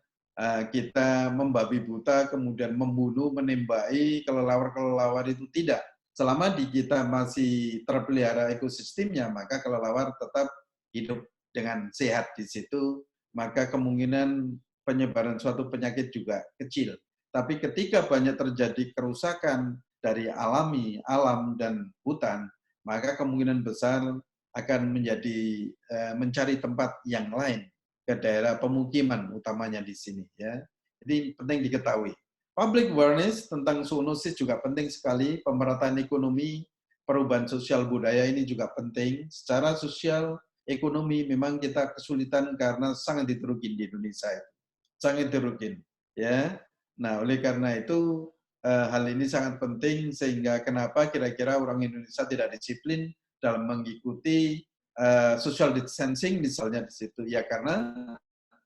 kita membabi buta, kemudian membunuh, menembaki kelelawar-kelelawar itu tidak. Selama di kita masih terpelihara ekosistemnya, maka kelelawar tetap hidup dengan sehat di situ, maka kemungkinan penyebaran suatu penyakit juga kecil. Tapi ketika banyak terjadi kerusakan dari alami, alam, dan hutan, maka kemungkinan besar akan menjadi mencari tempat yang lain ke daerah pemukiman utamanya di sini, ya. Jadi penting diketahui. Public awareness tentang zoonosis juga penting sekali. Pemerataan ekonomi, perubahan sosial budaya ini juga penting. Secara sosial ekonomi memang kita kesulitan karena sangat diterugin di Indonesia, sangat diterugin, ya. Nah, oleh karena itu hal ini sangat penting, sehingga kenapa kira-kira orang Indonesia tidak disiplin dalam mengikuti social distancing misalnya di situ, ya karena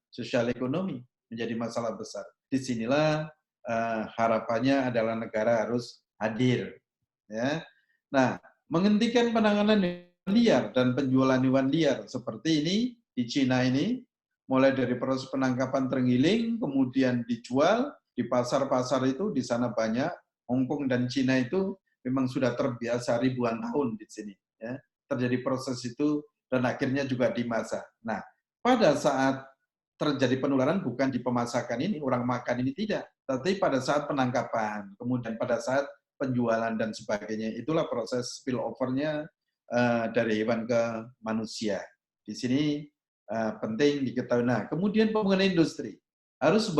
sosial ekonomi menjadi masalah besar. Disinilah harapannya adalah negara harus hadir. Ya. Nah, menghentikan penanganan hewan liar dan penjualan hewan liar seperti ini di Cina ini, mulai dari proses penangkapan terenggiling, kemudian dijual di pasar-pasar itu, di sana banyak. Hong Kong dan Cina itu memang sudah terbiasa ribuan tahun di sini. Ya. Terjadi proses itu dan akhirnya juga dimasak. Nah, pada saat terjadi penularan bukan di pemasakan ini, orang makan ini tidak, tapi pada saat penangkapan, kemudian pada saat penjualan dan sebagainya, itulah proses spillover-nya dari hewan ke manusia. Di sini penting diketahui. Nah, kemudian pembangunan industri harus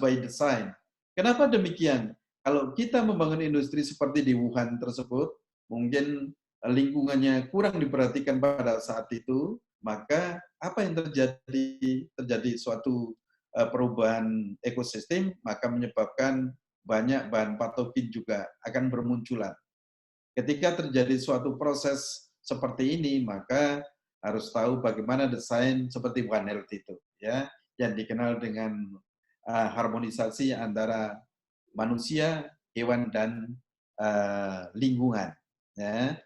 by design. Kenapa demikian? Kalau kita membangun industri seperti di Wuhan tersebut, mungkin lingkungannya kurang diperhatikan pada saat itu, maka apa yang terjadi? Terjadi suatu perubahan ekosistem, maka menyebabkan banyak bahan patogen juga akan bermunculan. Ketika terjadi suatu proses seperti ini, maka harus tahu bagaimana desain seperti One Health itu, ya, yang dikenal dengan harmonisasi antara manusia, hewan, dan lingkungan. Ya.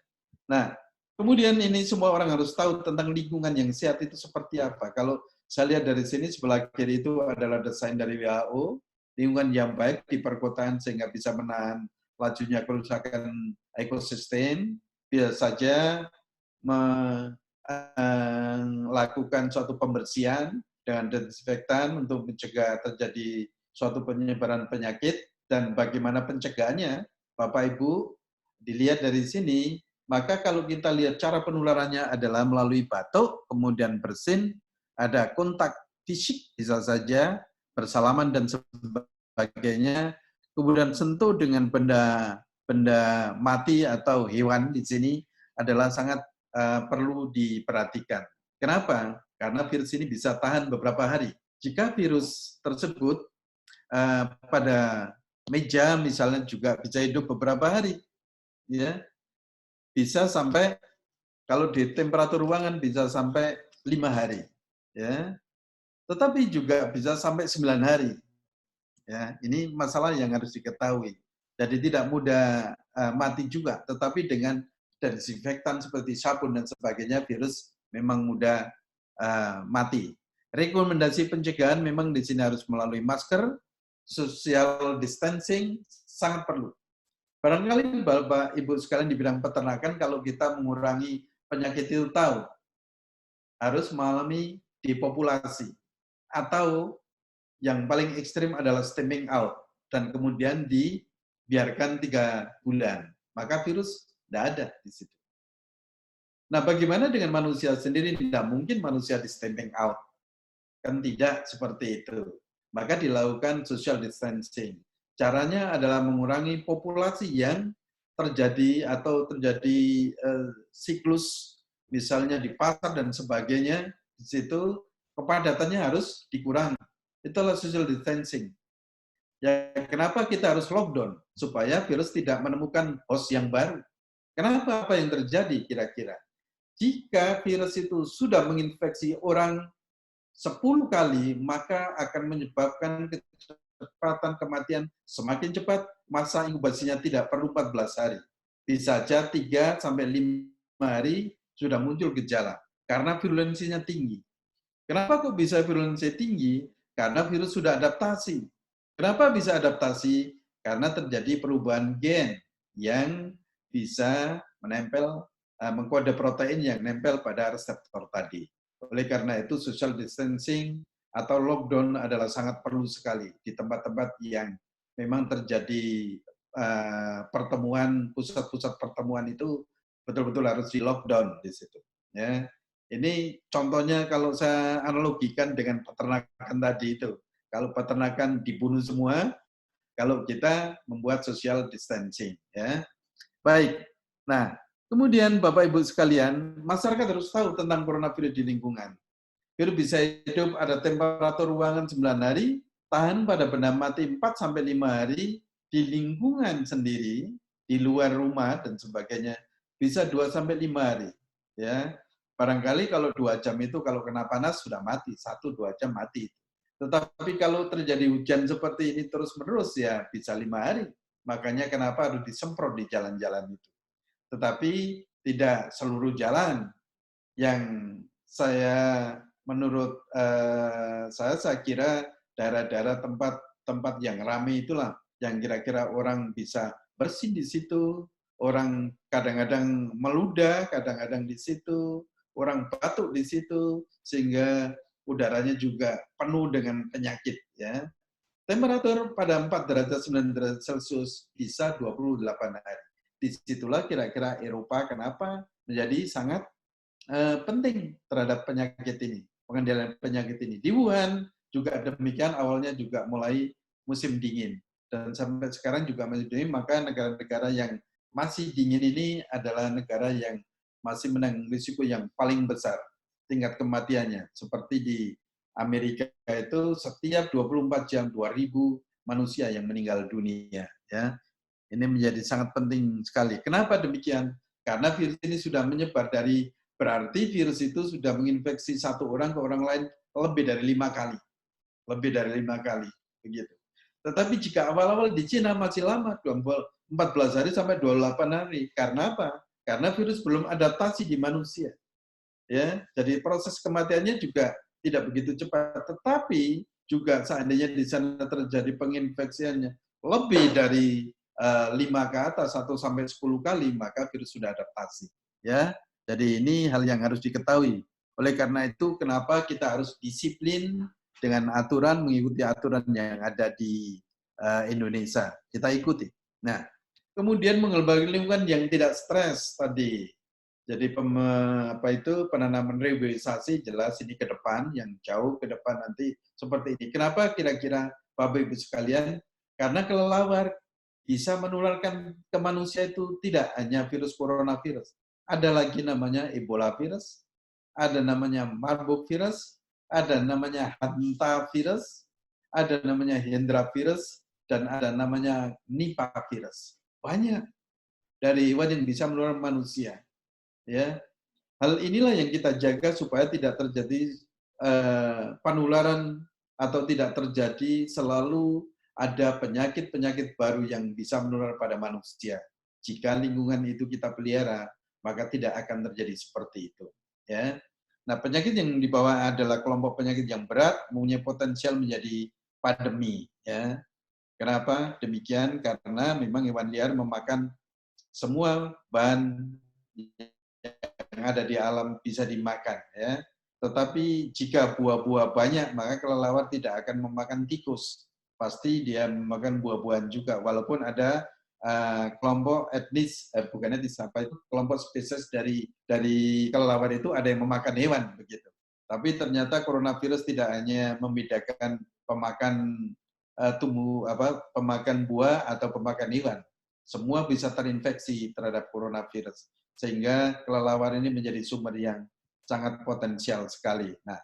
Nah, kemudian ini semua orang harus tahu tentang lingkungan yang sehat itu seperti apa. Kalau saya lihat dari sini sebelah kiri itu adalah desain dari WHO, lingkungan yang baik di perkotaan sehingga bisa menahan lajunya kerusakan ekosistem, bisa saja melakukan suatu pembersihan dengan desinfektan untuk mencegah terjadi suatu penyebaran penyakit, dan bagaimana pencegahannya, Bapak Ibu, dilihat dari sini, maka kalau kita lihat cara penularannya adalah melalui batuk, kemudian bersin, ada kontak fisik, bisa saja bersalaman dan sebagainya, kemudian sentuh dengan benda mati atau hewan di sini adalah sangat perlu diperhatikan. Kenapa? karena virus ini bisa tahan beberapa hari. Jika virus tersebut pada meja misalnya juga bisa hidup beberapa hari, ya bisa sampai kalau di temperatur ruangan bisa sampai 5 hari, ya. Tetapi juga bisa sampai 9 hari. Ya, ini masalah yang harus diketahui. Jadi tidak mudah mati juga, tetapi dengan desinfektan seperti sabun dan sebagainya, virus memang mudah mati. Rekomendasi pencegahan memang di sini harus melalui masker, social distancing sangat perlu. Barangkali Bapak Ibu sekalian di bidang peternakan, kalau kita mengurangi penyakit itu tahu, harus mengalami depopulasi. Atau yang paling ekstrim adalah stemming out, dan kemudian dibiarkan 3 bulan. Maka virus tidak ada di situ. Nah, bagaimana dengan manusia sendiri? Tidak mungkin manusia di stemming out. Kan tidak seperti itu. Maka dilakukan social distancing. Caranya adalah mengurangi populasi yang terjadi atau terjadi siklus misalnya di pasar dan sebagainya, di situ kepadatannya harus dikurangi. Itulah social distancing. Ya, kenapa kita harus lockdown? Supaya virus tidak menemukan host yang baru. Kenapa? Apa yang terjadi kira-kira? Jika virus itu sudah menginfeksi orang 10 kali, maka akan menyebabkan kecepatan kematian semakin cepat, masa inkubasinya tidak perlu 14 hari. Bisa saja 3-5 hari sudah muncul gejala, karena virulensinya tinggi. Kenapa kok bisa virulensi tinggi? Karena virus sudah adaptasi. Kenapa bisa adaptasi? Karena terjadi perubahan gen yang bisa menempel, mengkode protein yang nempel pada reseptor tadi. Oleh karena itu, social distancing atau lockdown adalah sangat perlu sekali di tempat-tempat yang memang terjadi pertemuan, pusat-pusat pertemuan itu betul-betul harus di lockdown di situ. Ya. Ini contohnya kalau saya analogikan dengan peternakan tadi itu. Kalau peternakan dibunuh semua, kalau kita membuat social distancing. Ya. Baik. Nah, kemudian Bapak Ibu sekalian, masyarakat harus tahu tentang coronavirus di lingkungan. Virus bisa hidup ada temperatur ruangan 9 hari, tahan pada benda mati 4-5 hari, di lingkungan sendiri, di luar rumah dan sebagainya, bisa 2-5 hari. Ya, barangkali kalau 2 jam itu kalau kena panas sudah mati, 1-2 jam mati. Tetapi kalau terjadi hujan seperti ini terus-menerus ya bisa 5 hari. Makanya kenapa harus disemprot di jalan-jalan itu. Tetapi tidak seluruh jalan yang menurut saya kira daerah-daerah tempat yang ramai itulah yang kira-kira orang bisa bersih di situ, orang kadang-kadang meludah, kadang-kadang di situ, orang batuk di situ, sehingga udaranya juga penuh dengan penyakit. Ya. Temperatur pada 4 derajat 9 derajat Celcius bisa 28 hari. Disitulah kira-kira Eropa kenapa menjadi sangat penting terhadap penyakit ini, pengendalian penyakit ini. Di Wuhan juga demikian, awalnya juga mulai musim dingin. Dan sampai sekarang juga masih dingin, maka negara-negara yang masih dingin ini adalah negara yang masih menanggung risiko yang paling besar tingkat kematiannya. Seperti di Amerika itu setiap 24 jam 2.000 manusia yang meninggal dunia. Ya. Ini menjadi sangat penting sekali. Kenapa demikian? Karena virus ini sudah menyebar berarti virus itu sudah menginfeksi satu orang ke orang lain lebih dari 5 kali. Lebih dari 5 kali. Begitu. Tetapi jika awal-awal di Cina masih lama, 14 hari sampai 28 hari. Karena apa? Karena virus belum adaptasi di manusia. Ya, jadi proses kematiannya juga tidak begitu cepat. Tetapi juga seandainya di sana terjadi penginfeksiannya lebih dari 5 ke atas, 1-10 kali, maka virus sudah adaptasi. Ya, jadi ini hal yang harus diketahui. Oleh karena itu, kenapa kita harus disiplin dengan aturan, mengikuti aturan yang ada di Indonesia. Kita ikuti. Nah, kemudian mengembangi lingkungan yang tidak stres tadi. Jadi penanaman reboisasi jelas ini ke depan, yang jauh ke depan nanti seperti ini. Kenapa kira-kira Bapak Ibu sekalian? Karena kelelawar bisa menularkan ke manusia itu tidak hanya virus coronavirus. Ada lagi namanya Ebola virus, ada namanya Marburg virus, ada namanya hantavirus, ada namanya Hendra virus, dan ada namanya Nipah virus. Banyak dari hewan yang bisa menular manusia. Ya, hal inilah yang kita jaga supaya tidak terjadi penularan atau tidak terjadi selalu ada penyakit-penyakit baru yang bisa menular pada manusia. Jika lingkungan itu kita pelihara, maka tidak akan terjadi seperti itu. Ya. Nah, penyakit yang dibawa adalah kelompok penyakit yang berat, mempunyai potensial menjadi pandemi. Ya. Kenapa demikian? Karena memang hewan liar memakan semua bahan yang ada di alam bisa dimakan, ya. Tetapi jika buah-buah banyak, maka kelelawar tidak akan memakan tikus. Pasti dia memakan buah-buahan juga, walaupun ada kelompok etnis, bukan etnis apa itu, kelompok spesies dari kelelawar itu ada yang memakan hewan begitu. Tapi ternyata coronavirus tidak hanya membedakan pemakan pemakan buah atau pemakan hewan. Semua bisa terinfeksi terhadap coronavirus. Sehingga kelelawar ini menjadi sumber yang sangat potensial sekali. Nah,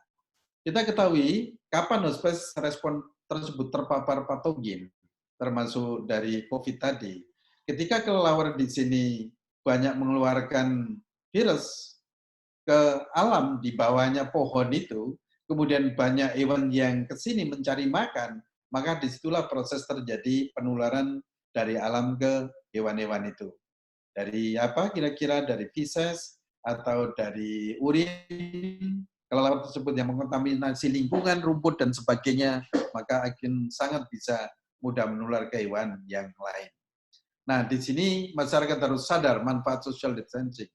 kita ketahui kapan hospes respon tersebut terpapar patogen, termasuk dari COVID tadi. Ketika kelelawar di sini banyak mengeluarkan virus ke alam di bawahnya pohon itu, kemudian banyak hewan yang ke sini mencari makan, maka disitulah proses terjadi penularan dari alam ke hewan-hewan itu. Dari apa kira-kira? Dari feces atau dari urin, kelelawar tersebut yang mengontaminasi lingkungan, rumput, dan sebagainya, maka akan sangat bisa mudah menular ke hewan yang lain. Nah, di sini masyarakat harus sadar manfaat social distancing.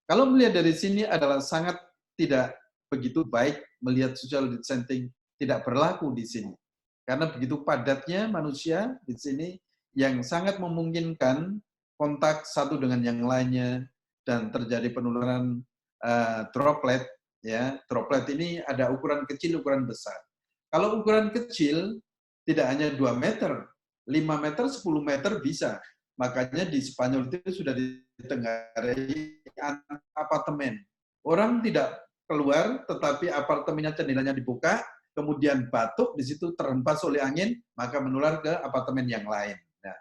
Kalau melihat dari sini adalah sangat tidak begitu baik melihat social distancing tidak berlaku di sini. Karena begitu padatnya manusia di sini yang sangat memungkinkan kontak satu dengan yang lainnya dan terjadi penularan droplet. Ya, droplet ini ada ukuran kecil, ukuran besar. Kalau ukuran kecil tidak hanya 2 meter, 5 meter, 10 meter bisa. Makanya di Spanyol itu sudah ditenggarai apartemen. Orang tidak keluar, tetapi apartemennya jendelanya dibuka, kemudian batuk, di situ terhempas oleh angin, maka menular ke apartemen yang lain. Nah,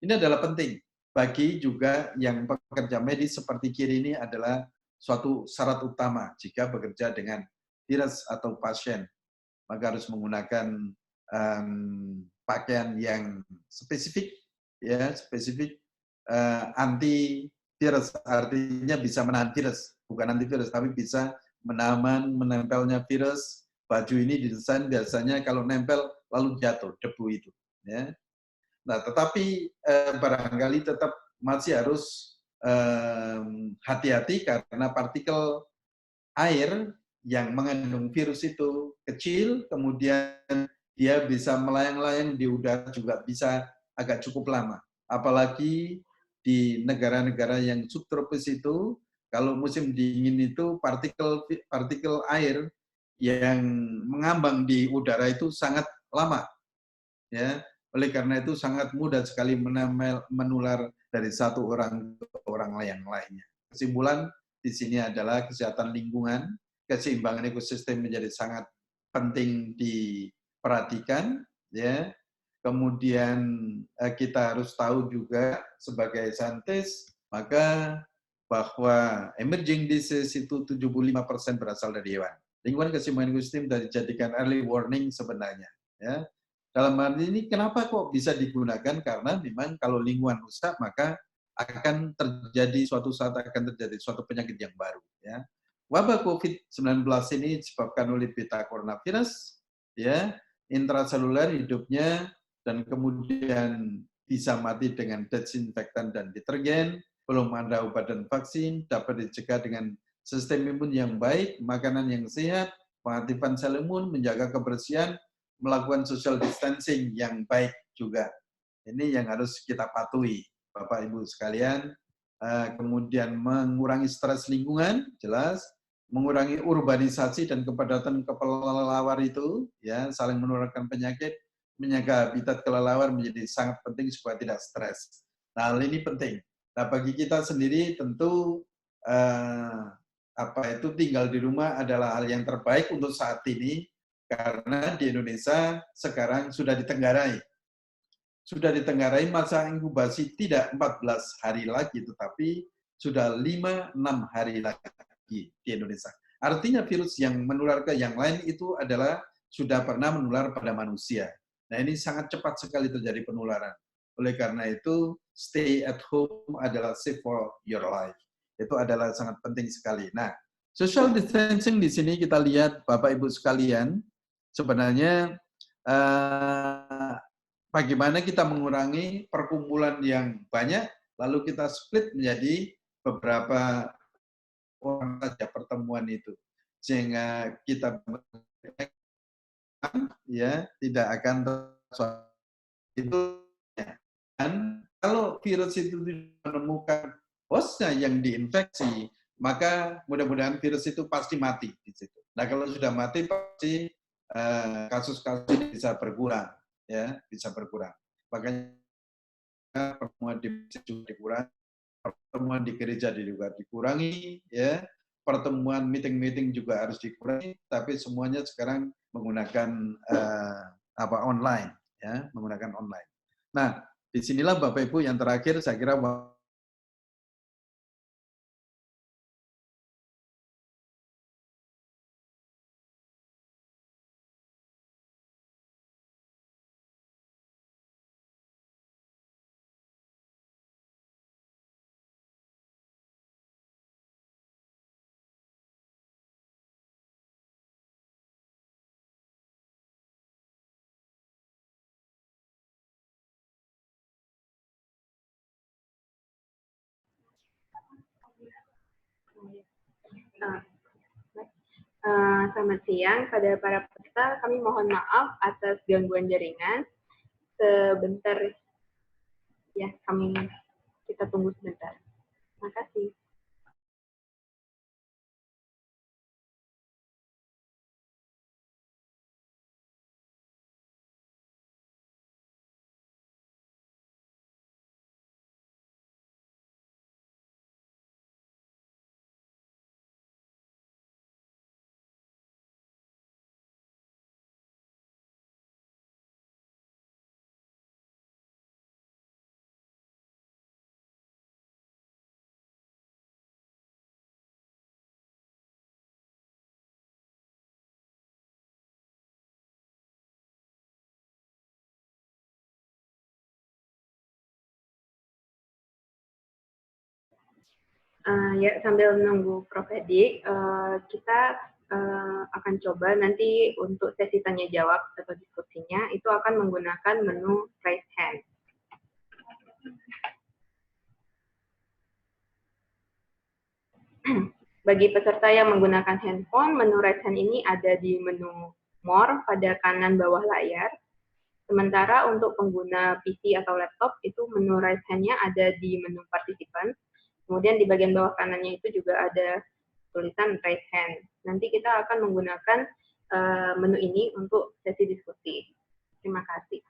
ini adalah penting bagi juga yang pekerja medis seperti Kiri ini adalah suatu syarat utama jika bekerja dengan virus atau pasien, maka harus menggunakan pakaian yang spesifik, ya spesifik anti virus, artinya bisa menahan virus, bukan antivirus, tapi bisa menahan menempelnya virus. Baju ini didesain biasanya kalau nempel lalu jatuh debu itu. Ya. Nah, tetapi barangkali tetap masih harus hati-hati karena partikel air yang mengandung virus itu kecil, kemudian dia bisa melayang-layang di udara juga bisa agak cukup lama. Apalagi di negara-negara yang subtropis itu, kalau musim dingin itu partikel air yang mengambang di udara itu sangat lama. Ya, oleh karena itu sangat mudah sekali menular dari satu orang ke orang yang lainnya. Kesimpulan di sini adalah kesehatan lingkungan, keseimbangan ekosistem menjadi sangat penting diperhatikan, ya. Kemudian kita harus tahu juga sebagai saintis, maka bahwa emerging disease itu 75% berasal dari hewan. Lingkungan keseimbangan ekosistem dijadikan early warning sebenarnya. Ya. Dalam hal ini kenapa kok bisa digunakan? Karena memang kalau lingkungan rusak maka akan terjadi suatu saat akan terjadi suatu penyakit yang baru. Ya. Wabah COVID-19 ini disebabkan oleh beta coronavirus, ya, intraseluler hidupnya dan kemudian bisa mati dengan desinfektan dan detergen, belum ada obat dan vaksin, dapat dicegah dengan sistem imun yang baik, makanan yang sehat, pengaktifan sel imun, menjaga kebersihan, melakukan social distancing yang baik juga. Ini yang harus kita patuhi, Bapak Ibu sekalian. Kemudian mengurangi stres lingkungan, jelas, mengurangi urbanisasi dan kepadatan kelelawar itu, ya, saling menularkan penyakit, menjaga habitat kelelawar menjadi sangat penting supaya tidak stres. Nah, hal ini penting. Nah, bagi kita sendiri tentu apa itu tinggal di rumah adalah hal yang terbaik untuk saat ini karena di Indonesia sekarang sudah ditenggarai. Sudah ditenggarai masa inkubasi tidak 14 hari lagi, tetapi sudah 5-6 hari lagi di Indonesia. Artinya virus yang menular ke yang lain itu adalah sudah pernah menular pada manusia. Nah ini sangat cepat sekali terjadi penularan. Oleh karena itu, stay at home adalah safe for your life. Itu adalah sangat penting sekali. Nah, social distancing di sini kita lihat Bapak Ibu sekalian, sebenarnya bagaimana kita mengurangi perkumpulan yang banyak, lalu kita split menjadi beberapa orang saja pertemuan itu, sehingga kita ya tidak akan itu. Dan kalau virus itu menemukan hostnya yang diinfeksi, maka mudah-mudahan virus itu pasti mati di situ. Nah kalau sudah mati pasti kasus-kasus ini bisa berkurang, ya bisa berkurang. Makanya pertemuan di masjid juga dikurangi, pertemuan di gereja juga dikurangi, ya pertemuan meeting-meeting juga harus dikurangi, tapi semuanya sekarang menggunakan online, ya menggunakan online. Nah, disinilah Bapak Ibu yang terakhir saya kira Selamat siang pada para peserta. Kami mohon maaf atas gangguan jaringan. Sebentar ya, kita tunggu sebentar. Terima kasih. Ya, sambil menunggu Prof. Edi, kita akan coba nanti untuk sesi tanya jawab atau diskusinya itu akan menggunakan menu raise hand. Bagi peserta yang menggunakan handphone, menu raise hand ini ada di menu more pada kanan bawah layar. Sementara untuk pengguna PC atau laptop itu menu raise hand-nya ada di menu participant. Kemudian di bagian bawah kanannya itu juga ada tulisan raise hand. Nanti kita akan menggunakan menu ini untuk sesi diskusi. Terima kasih.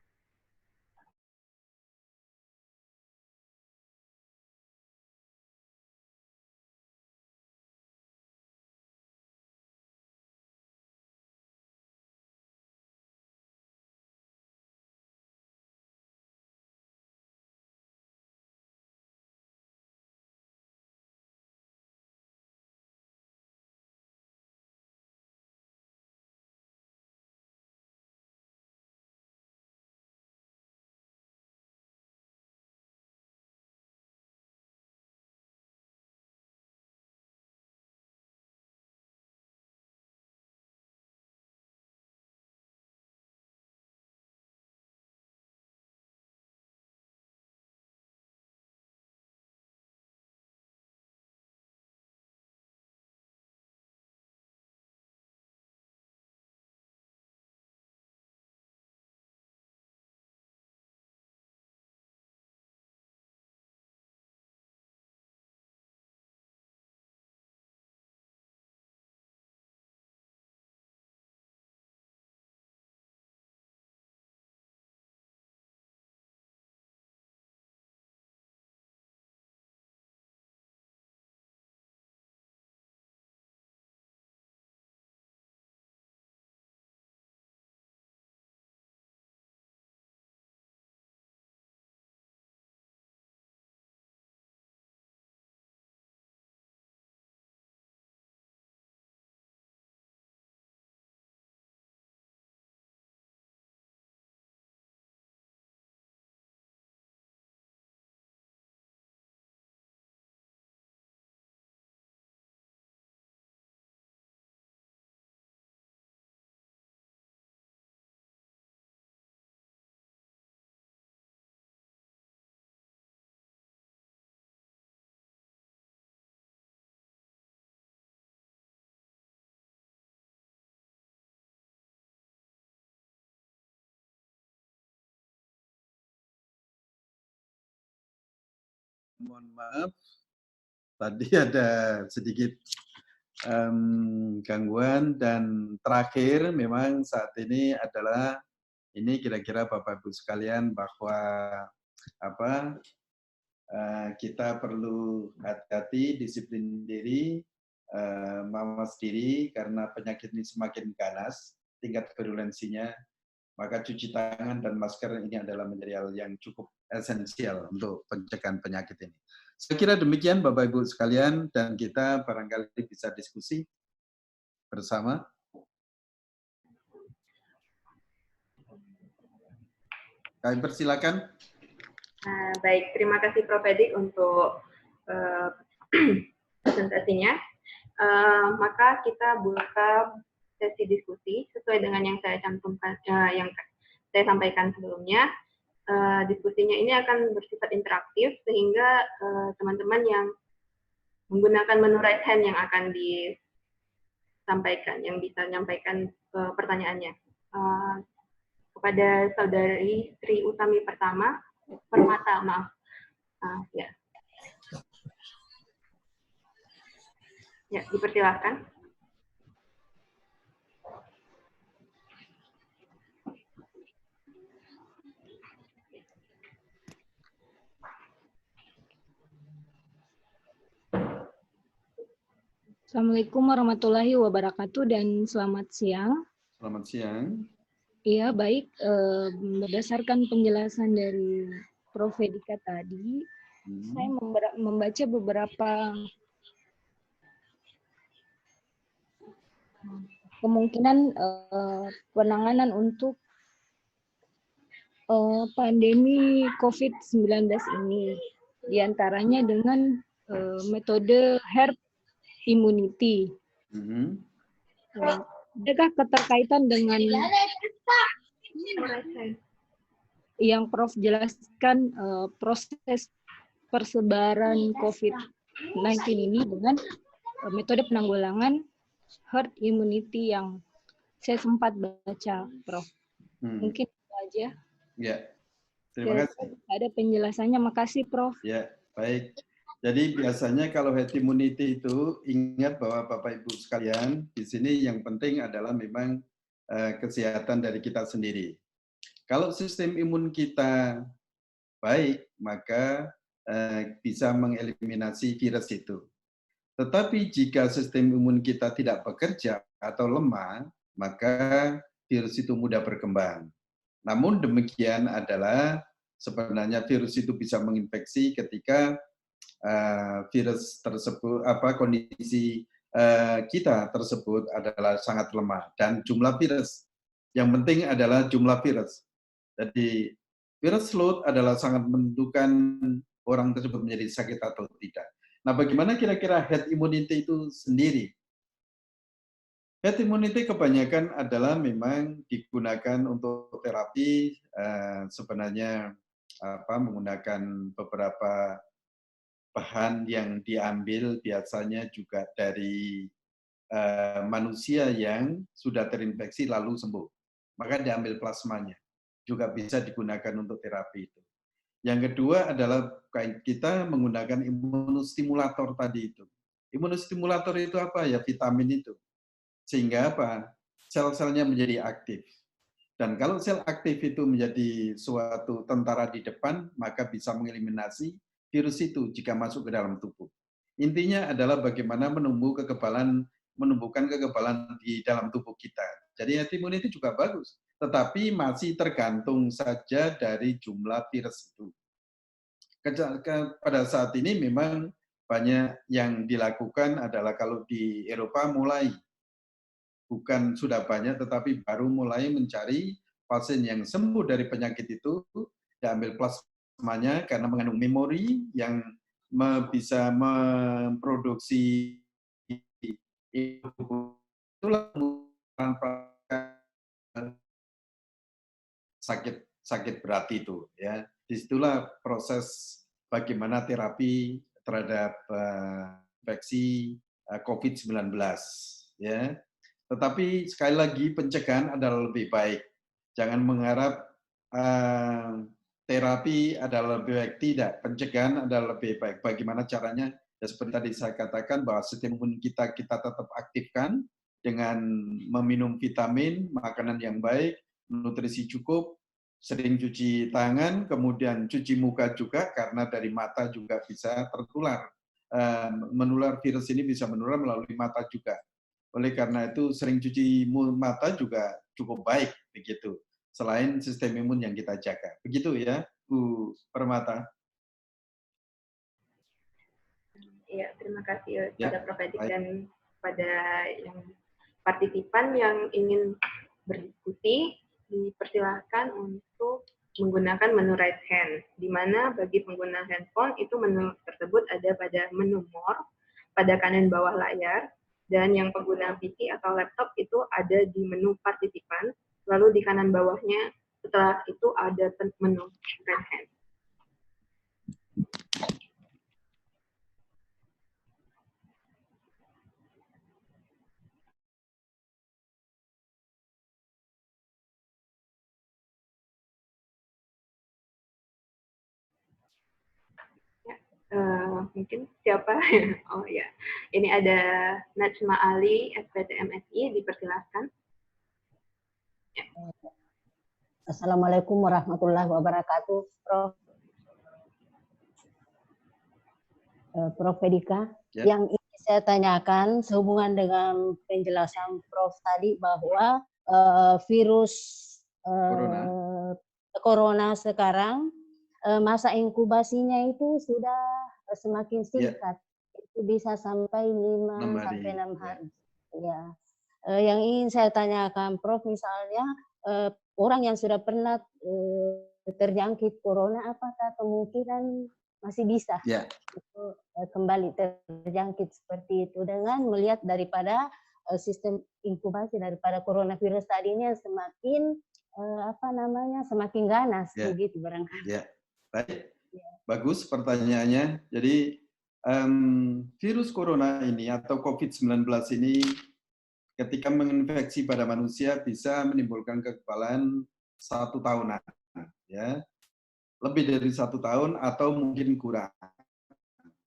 Mohon maaf, tadi ada sedikit gangguan dan terakhir memang saat ini adalah ini kira-kira Bapak Ibu sekalian bahwa apa kita perlu hati-hati, disiplin diri, mawas diri karena penyakit ini semakin ganas tingkat virulensinya, maka cuci tangan dan masker ini adalah menjadi hal yang cukup esensial untuk pencegahan penyakit ini. Saya kira demikian Bapak Ibu sekalian dan kita barangkali bisa diskusi bersama. Kami persilakan. Baik, terima kasih Prof. Edik untuk presentasinya. Maka kita buka sesi diskusi sesuai dengan yang saya cantumkan, yang saya sampaikan sebelumnya. Diskusinya ini akan bersifat interaktif sehingga teman-teman yang menggunakan menu right hand yang akan disampaikan, yang bisa menyampaikan pertanyaannya. Kepada Saudari Sri Utami Permata, maaf. Ya. Ya, dipersilakan. Assalamualaikum warahmatullahi wabarakatuh dan selamat siang. Selamat siang. Iya, baik. Berdasarkan penjelasan dari Prof. Edika tadi, saya membaca beberapa kemungkinan penanganan untuk pandemi COVID-19 ini, diantaranya dengan metode herd immunity. Adakah keterkaitan dengan yang Prof jelaskan proses persebaran COVID-19 ini dengan metode penanggulangan herd immunity yang saya sempat baca, Prof? Mungkin itu aja. Ya, terima kasih. Ada penjelasannya, makasih Prof. Ya, baik. Jadi biasanya kalau herd immunity itu ingat bahwa Bapak Ibu sekalian di sini yang penting adalah memang kesehatan dari kita sendiri. Kalau sistem imun kita baik, maka bisa mengeliminasi virus itu. Tetapi jika sistem imun kita tidak bekerja atau lemah, maka virus itu mudah berkembang. Namun demikian adalah sebenarnya virus itu bisa menginfeksi ketika virus tersebut, kondisi kita tersebut adalah sangat lemah dan jumlah virus. Yang penting adalah jumlah virus. Jadi virus load adalah sangat menentukan orang tersebut menjadi sakit atau tidak. Nah, bagaimana kira-kira herd immunity itu sendiri? Herd immunity kebanyakan adalah memang digunakan untuk terapi sebenarnya menggunakan beberapa bahan yang diambil biasanya juga dari manusia yang sudah terinfeksi lalu sembuh. Maka diambil plasmanya. Juga bisa digunakan untuk terapi itu. Yang kedua adalah kita menggunakan imunostimulator tadi itu. Imunostimulator itu apa? Ya vitamin itu. Sehingga apa? Sel-selnya menjadi aktif. Dan kalau sel aktif itu menjadi suatu tentara di depan, maka bisa mengeliminasi virus itu jika masuk ke dalam tubuh. Intinya adalah bagaimana menumbuhkan kekebalan di dalam tubuh kita. Jadi herd immunity juga bagus, tetapi masih tergantung saja dari jumlah virus itu. Pada saat ini memang banyak yang dilakukan adalah kalau di Eropa mulai, bukan sudah banyak, tetapi baru mulai mencari pasien yang sembuh dari penyakit itu, diambil plasmanya karena mengandung memori yang bisa memproduksi itulah sakit berat itu ya. Disitulah proses bagaimana terapi terhadap infeksi COVID-19 ya. Tetapi sekali lagi pencegahan adalah lebih baik. Jangan mengharap terapi adalah lebih baik tidak, pencegahan adalah lebih baik. Bagaimana caranya? Ya, seperti tadi saya katakan bahwa sistem imun kita tetap aktifkan dengan meminum vitamin, makanan yang baik, nutrisi cukup, sering cuci tangan, kemudian cuci muka juga karena dari mata juga bisa tertular. Menular virus ini bisa menular melalui mata juga. Oleh karena itu sering cuci mata juga cukup baik begitu. Selain sistem imun yang kita jaga. Begitu ya, Bu Permata. Ya, terima kasih Ya, pada Prof. Edik baik. dan pada yang partisipan yang ingin berdiskusi, dipersilahkan untuk menggunakan menu right hand, di mana bagi pengguna handphone itu menu tersebut ada pada menu more, pada kanan bawah layar, dan yang pengguna PC atau laptop itu ada di menu partisipan, lalu di kanan bawahnya setelah itu ada menu right hand. Mungkin siapa? Oh ya, ini ada Najma Ali, SPTMSI, dipersilahkan. Ya. Assalamualaikum warahmatullahi wabarakatuh, Prof. Prof. Edika. Ya. Yang ingin saya tanyakan sehubungan dengan penjelasan Prof. tadi bahwa virus corona sekarang masa inkubasinya itu sudah semakin singkat. Itu bisa sampai 5 sampai 6 hari. Ya. Yang ingin saya tanyakan Prof, misalnya orang yang sudah pernah terjangkit corona, apakah kemungkinan masih bisa kembali terjangkit seperti itu dengan melihat daripada sistem inkubasi daripada coronavirus tadinya semakin semakin ganas begitu barangkali. Ya, baik. Bagus pertanyaannya. Jadi virus corona ini atau COVID-19 ini ketika menginfeksi pada manusia bisa menimbulkan kekebalan 1 tahunan, ya, lebih dari 1 tahun atau mungkin kurang.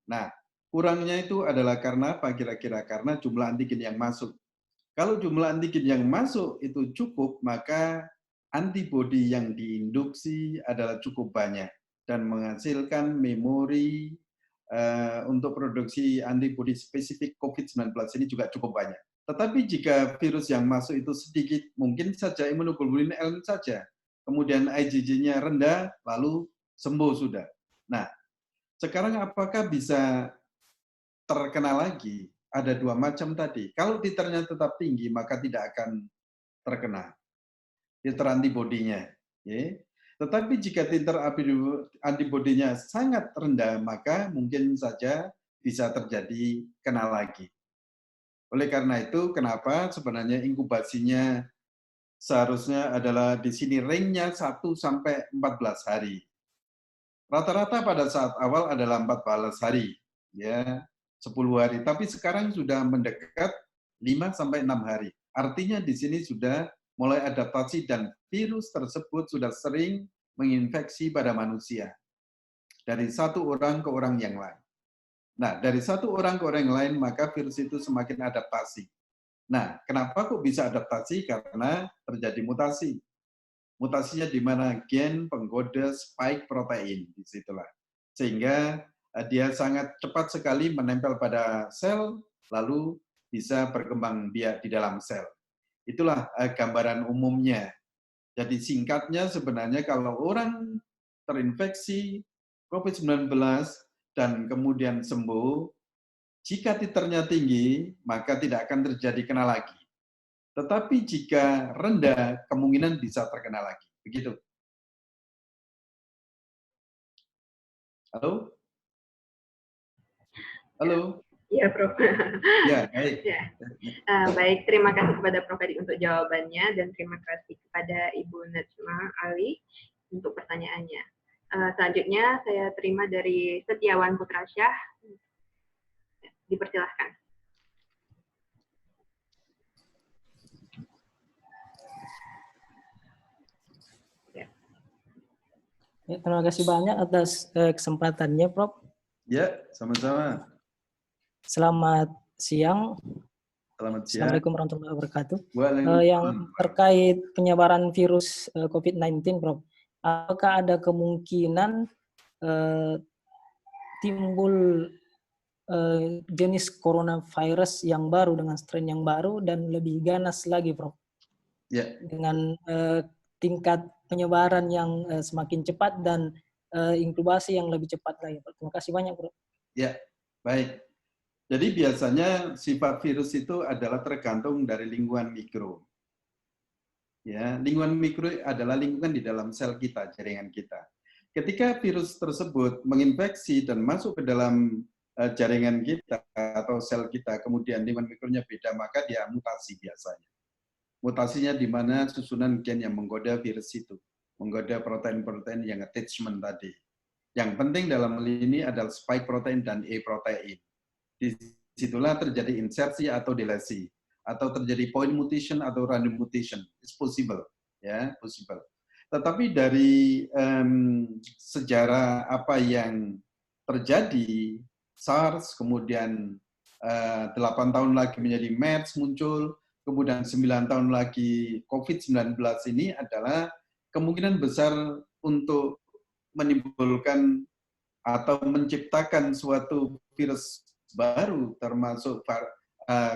Nah, kurangnya itu adalah karena apa kira-kira? Karena jumlah antigen yang masuk. Kalau jumlah antigen yang masuk itu cukup, maka antibodi yang diinduksi adalah cukup banyak dan menghasilkan memori untuk produksi antibodi spesifik COVID-19 ini juga cukup banyak. Tetapi jika virus yang masuk itu sedikit, mungkin saja imunoglobulin L saja, kemudian IgG-nya rendah, lalu sembuh sudah. Nah, sekarang apakah bisa terkena lagi? Ada 2 macam tadi. Kalau titernya tetap tinggi, maka tidak akan terkena titer antibodinya. Tetapi jika titer antibodinya sangat rendah, maka mungkin saja bisa terjadi kena lagi. Oleh karena itu, kenapa sebenarnya inkubasinya seharusnya adalah di sini range-nya 1 sampai 14 hari. Rata-rata pada saat awal adalah 14 hari, ya, 10 hari. Tapi sekarang sudah mendekat 5 sampai 6 hari. Artinya di sini sudah mulai adaptasi dan virus tersebut sudah sering menginfeksi pada manusia. Dari satu orang ke orang yang lain. Nah, dari satu orang ke orang yang lain, maka virus itu semakin adaptasi. Nah, kenapa kok bisa adaptasi? Karena terjadi mutasi. Mutasinya di mana gen penggoda spike protein, disitulah. Sehingga dia sangat cepat sekali menempel pada sel, lalu bisa berkembang biak di dalam sel. Itulah gambaran umumnya. Jadi singkatnya sebenarnya kalau orang terinfeksi COVID-19 dan kemudian sembuh, jika titernya tinggi, maka tidak akan terjadi kena lagi. Tetapi jika rendah, kemungkinan bisa terkena lagi. Begitu. Halo? Halo? Ya, Prof. Ya, baik. Ya. Baik, terima kasih kepada Prof. Edik untuk jawabannya dan terima kasih kepada Ibu Najma Ali untuk pertanyaannya. Selanjutnya saya terima dari Setiawan Putrasyah. Dipersilahkan. Ya, terima kasih banyak atas kesempatannya, Prof. Ya, sama-sama. Selamat siang. Selamat siang. Assalamualaikum warahmatullahi wabarakatuh. Waalaikumsalam. Yang terkait penyebaran virus COVID-19, Prof. Apakah ada kemungkinan timbul jenis coronavirus yang baru dengan strain yang baru dan lebih ganas lagi, Prof? Ya. Dengan tingkat penyebaran yang semakin cepat dan inkubasi yang lebih cepat lagi. Terima kasih banyak, Bro. Ya, baik. Jadi biasanya sifat virus itu adalah tergantung dari lingkungan mikro. Ya, lingkungan mikro adalah lingkungan di dalam sel kita, jaringan kita. Ketika virus tersebut menginfeksi dan masuk ke dalam jaringan kita atau sel kita, kemudian lingkungan mikronya beda, maka dia mutasi biasanya. Mutasinya di mana susunan gen yang menggoda virus itu, menggoda protein-protein yang attachment tadi. Yang penting dalam hal ini adalah spike protein dan E protein. Disitulah terjadi insersi atau delesi, atau terjadi point mutation atau random mutation. It's possible, ya, possible. Tetapi dari sejarah apa yang terjadi, SARS, kemudian 8 tahun lagi menjadi MERS muncul, kemudian 9 tahun lagi COVID-19 ini adalah kemungkinan besar untuk menimbulkan atau menciptakan suatu virus baru, termasuk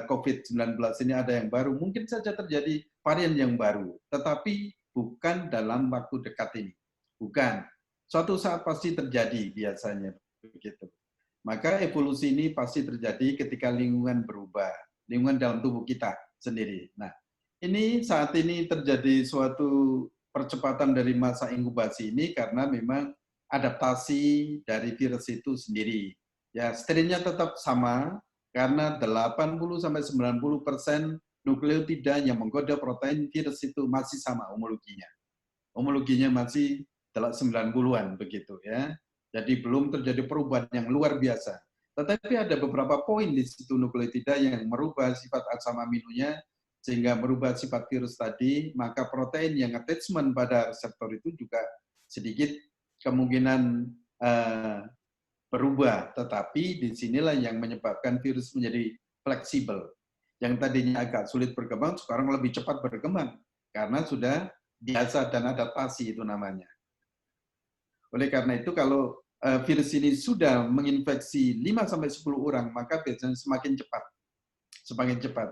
COVID-19 ini ada yang baru, mungkin saja terjadi varian yang baru, tetapi bukan dalam waktu dekat ini. Bukan. Suatu saat pasti terjadi biasanya begitu. Maka evolusi ini pasti terjadi ketika lingkungan berubah, lingkungan dalam tubuh kita sendiri. Nah, ini saat ini terjadi suatu percepatan dari masa inkubasi ini karena memang adaptasi dari virus itu sendiri. Ya, strainnya tetap sama karena 80-90% nukleotida yang menggoda protein virus itu masih sama homologinya. Homologinya masih 90-an begitu ya. Jadi belum terjadi perubahan yang luar biasa. Tetapi ada beberapa poin di situ nukleotida yang merubah sifat asam aminonya sehingga merubah sifat virus tadi, maka protein yang attachment pada reseptor itu juga sedikit kemungkinan berubah. Tetapi disinilah yang menyebabkan virus menjadi fleksibel. Yang tadinya agak sulit berkembang, sekarang lebih cepat berkembang karena sudah biasa dan adaptasi itu namanya. Oleh karena itu kalau virus ini sudah menginfeksi 5-10 orang, maka biasanya semakin cepat. Semakin cepat.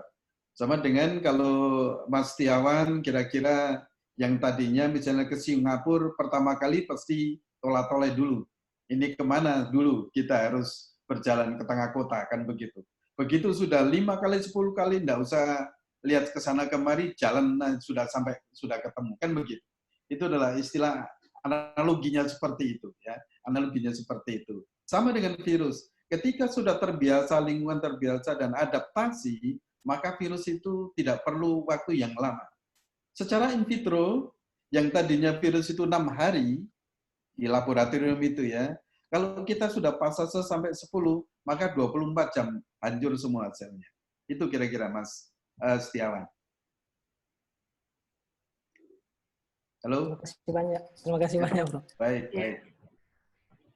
Sama dengan kalau Mas Setiawan kira-kira yang tadinya misalnya ke Singapura pertama kali pasti tola-toleh dulu. Ini kemana dulu kita harus berjalan ke tengah kota, kan begitu. Begitu sudah 5 kali, 10 kali, enggak usah lihat ke sana kemari, jalan sudah sampai, sudah ketemu, kan begitu. Itu adalah istilah analoginya seperti itu, ya. Analoginya seperti itu. Sama dengan virus. Ketika sudah terbiasa, lingkungan terbiasa dan adaptasi, maka virus itu tidak perlu waktu yang lama. Secara in vitro, yang tadinya virus itu 6 hari di laboratorium itu ya, kalau kita sudah pasase sampai 10, maka 24 jam hancur semua selnya. Itu kira-kira Mas Setiawan. Halo. Terima kasih banyak, Bro. Baik, baik.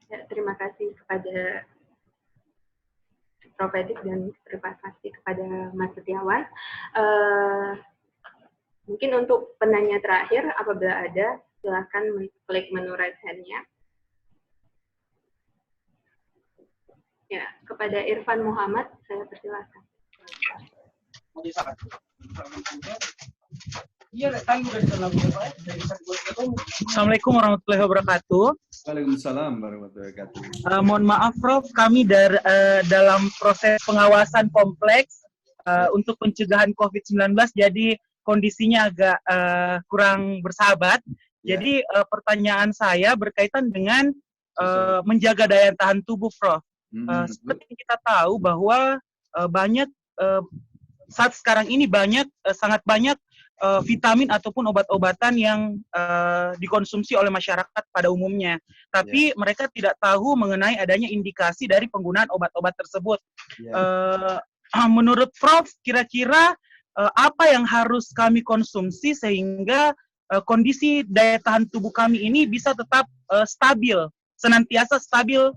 Ya, terima kasih kepada Prof. Edik dan terima kasih kepada Mas Setiawan. Mungkin untuk penanya terakhir, apabila ada, silakan klik menu raise hand-nya. Ya, kepada Irfan Muhammad, saya persilakan. Assalamualaikum warahmatullahi wabarakatuh. Waalaikumsalam warahmatullahi wabarakatuh. Mohon maaf, Prof, kami dalam proses pengawasan kompleks untuk pencegahan COVID-19, jadi kondisinya agak kurang bersahabat. Ya. Jadi pertanyaan saya berkaitan dengan menjaga daya tahan tubuh, Prof. Seperti kita tahu bahwa saat sekarang ini sangat banyak vitamin ataupun obat-obatan yang dikonsumsi oleh masyarakat pada umumnya. Tapi mereka tidak tahu mengenai adanya indikasi dari penggunaan obat-obat tersebut. Menurut Prof, kira-kira apa yang harus kami konsumsi sehingga kondisi daya tahan tubuh kami ini bisa tetap stabil, senantiasa stabil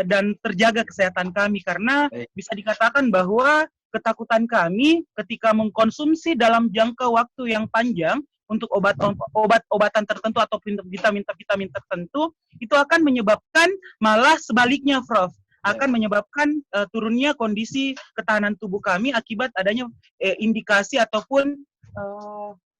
dan terjaga kesehatan kami, karena bisa dikatakan bahwa ketakutan kami ketika mengkonsumsi dalam jangka waktu yang panjang untuk obat-obatan tertentu atau vitamin-vitamin tertentu itu akan menyebabkan malah sebaliknya, Prof. Akan menyebabkan turunnya kondisi ketahanan tubuh kami akibat adanya indikasi ataupun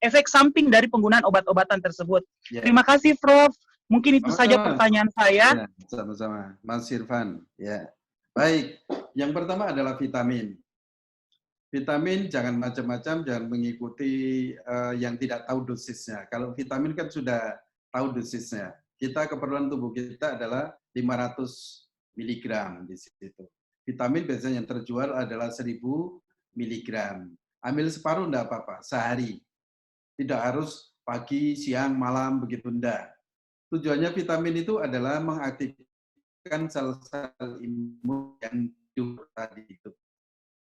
efek samping dari penggunaan obat-obatan tersebut. Terima kasih, Prof. Mungkin itu saja pertanyaan saya. Sama-sama, Mas Irfan. Ya, baik. Yang pertama adalah vitamin. Vitamin jangan macam-macam, jangan mengikuti yang tidak tahu dosisnya. Kalau vitamin kan sudah tahu dosisnya. Kita keperluan tubuh kita adalah 500 mg di situ. Vitamin biasanya yang terjual adalah 1000 mg. Ambil separuh enggak apa-apa, sehari. Tidak harus pagi, siang, malam, begitu enggak. Tujuannya vitamin itu adalah mengaktifkan sel-sel imun yang tidur tadi itu.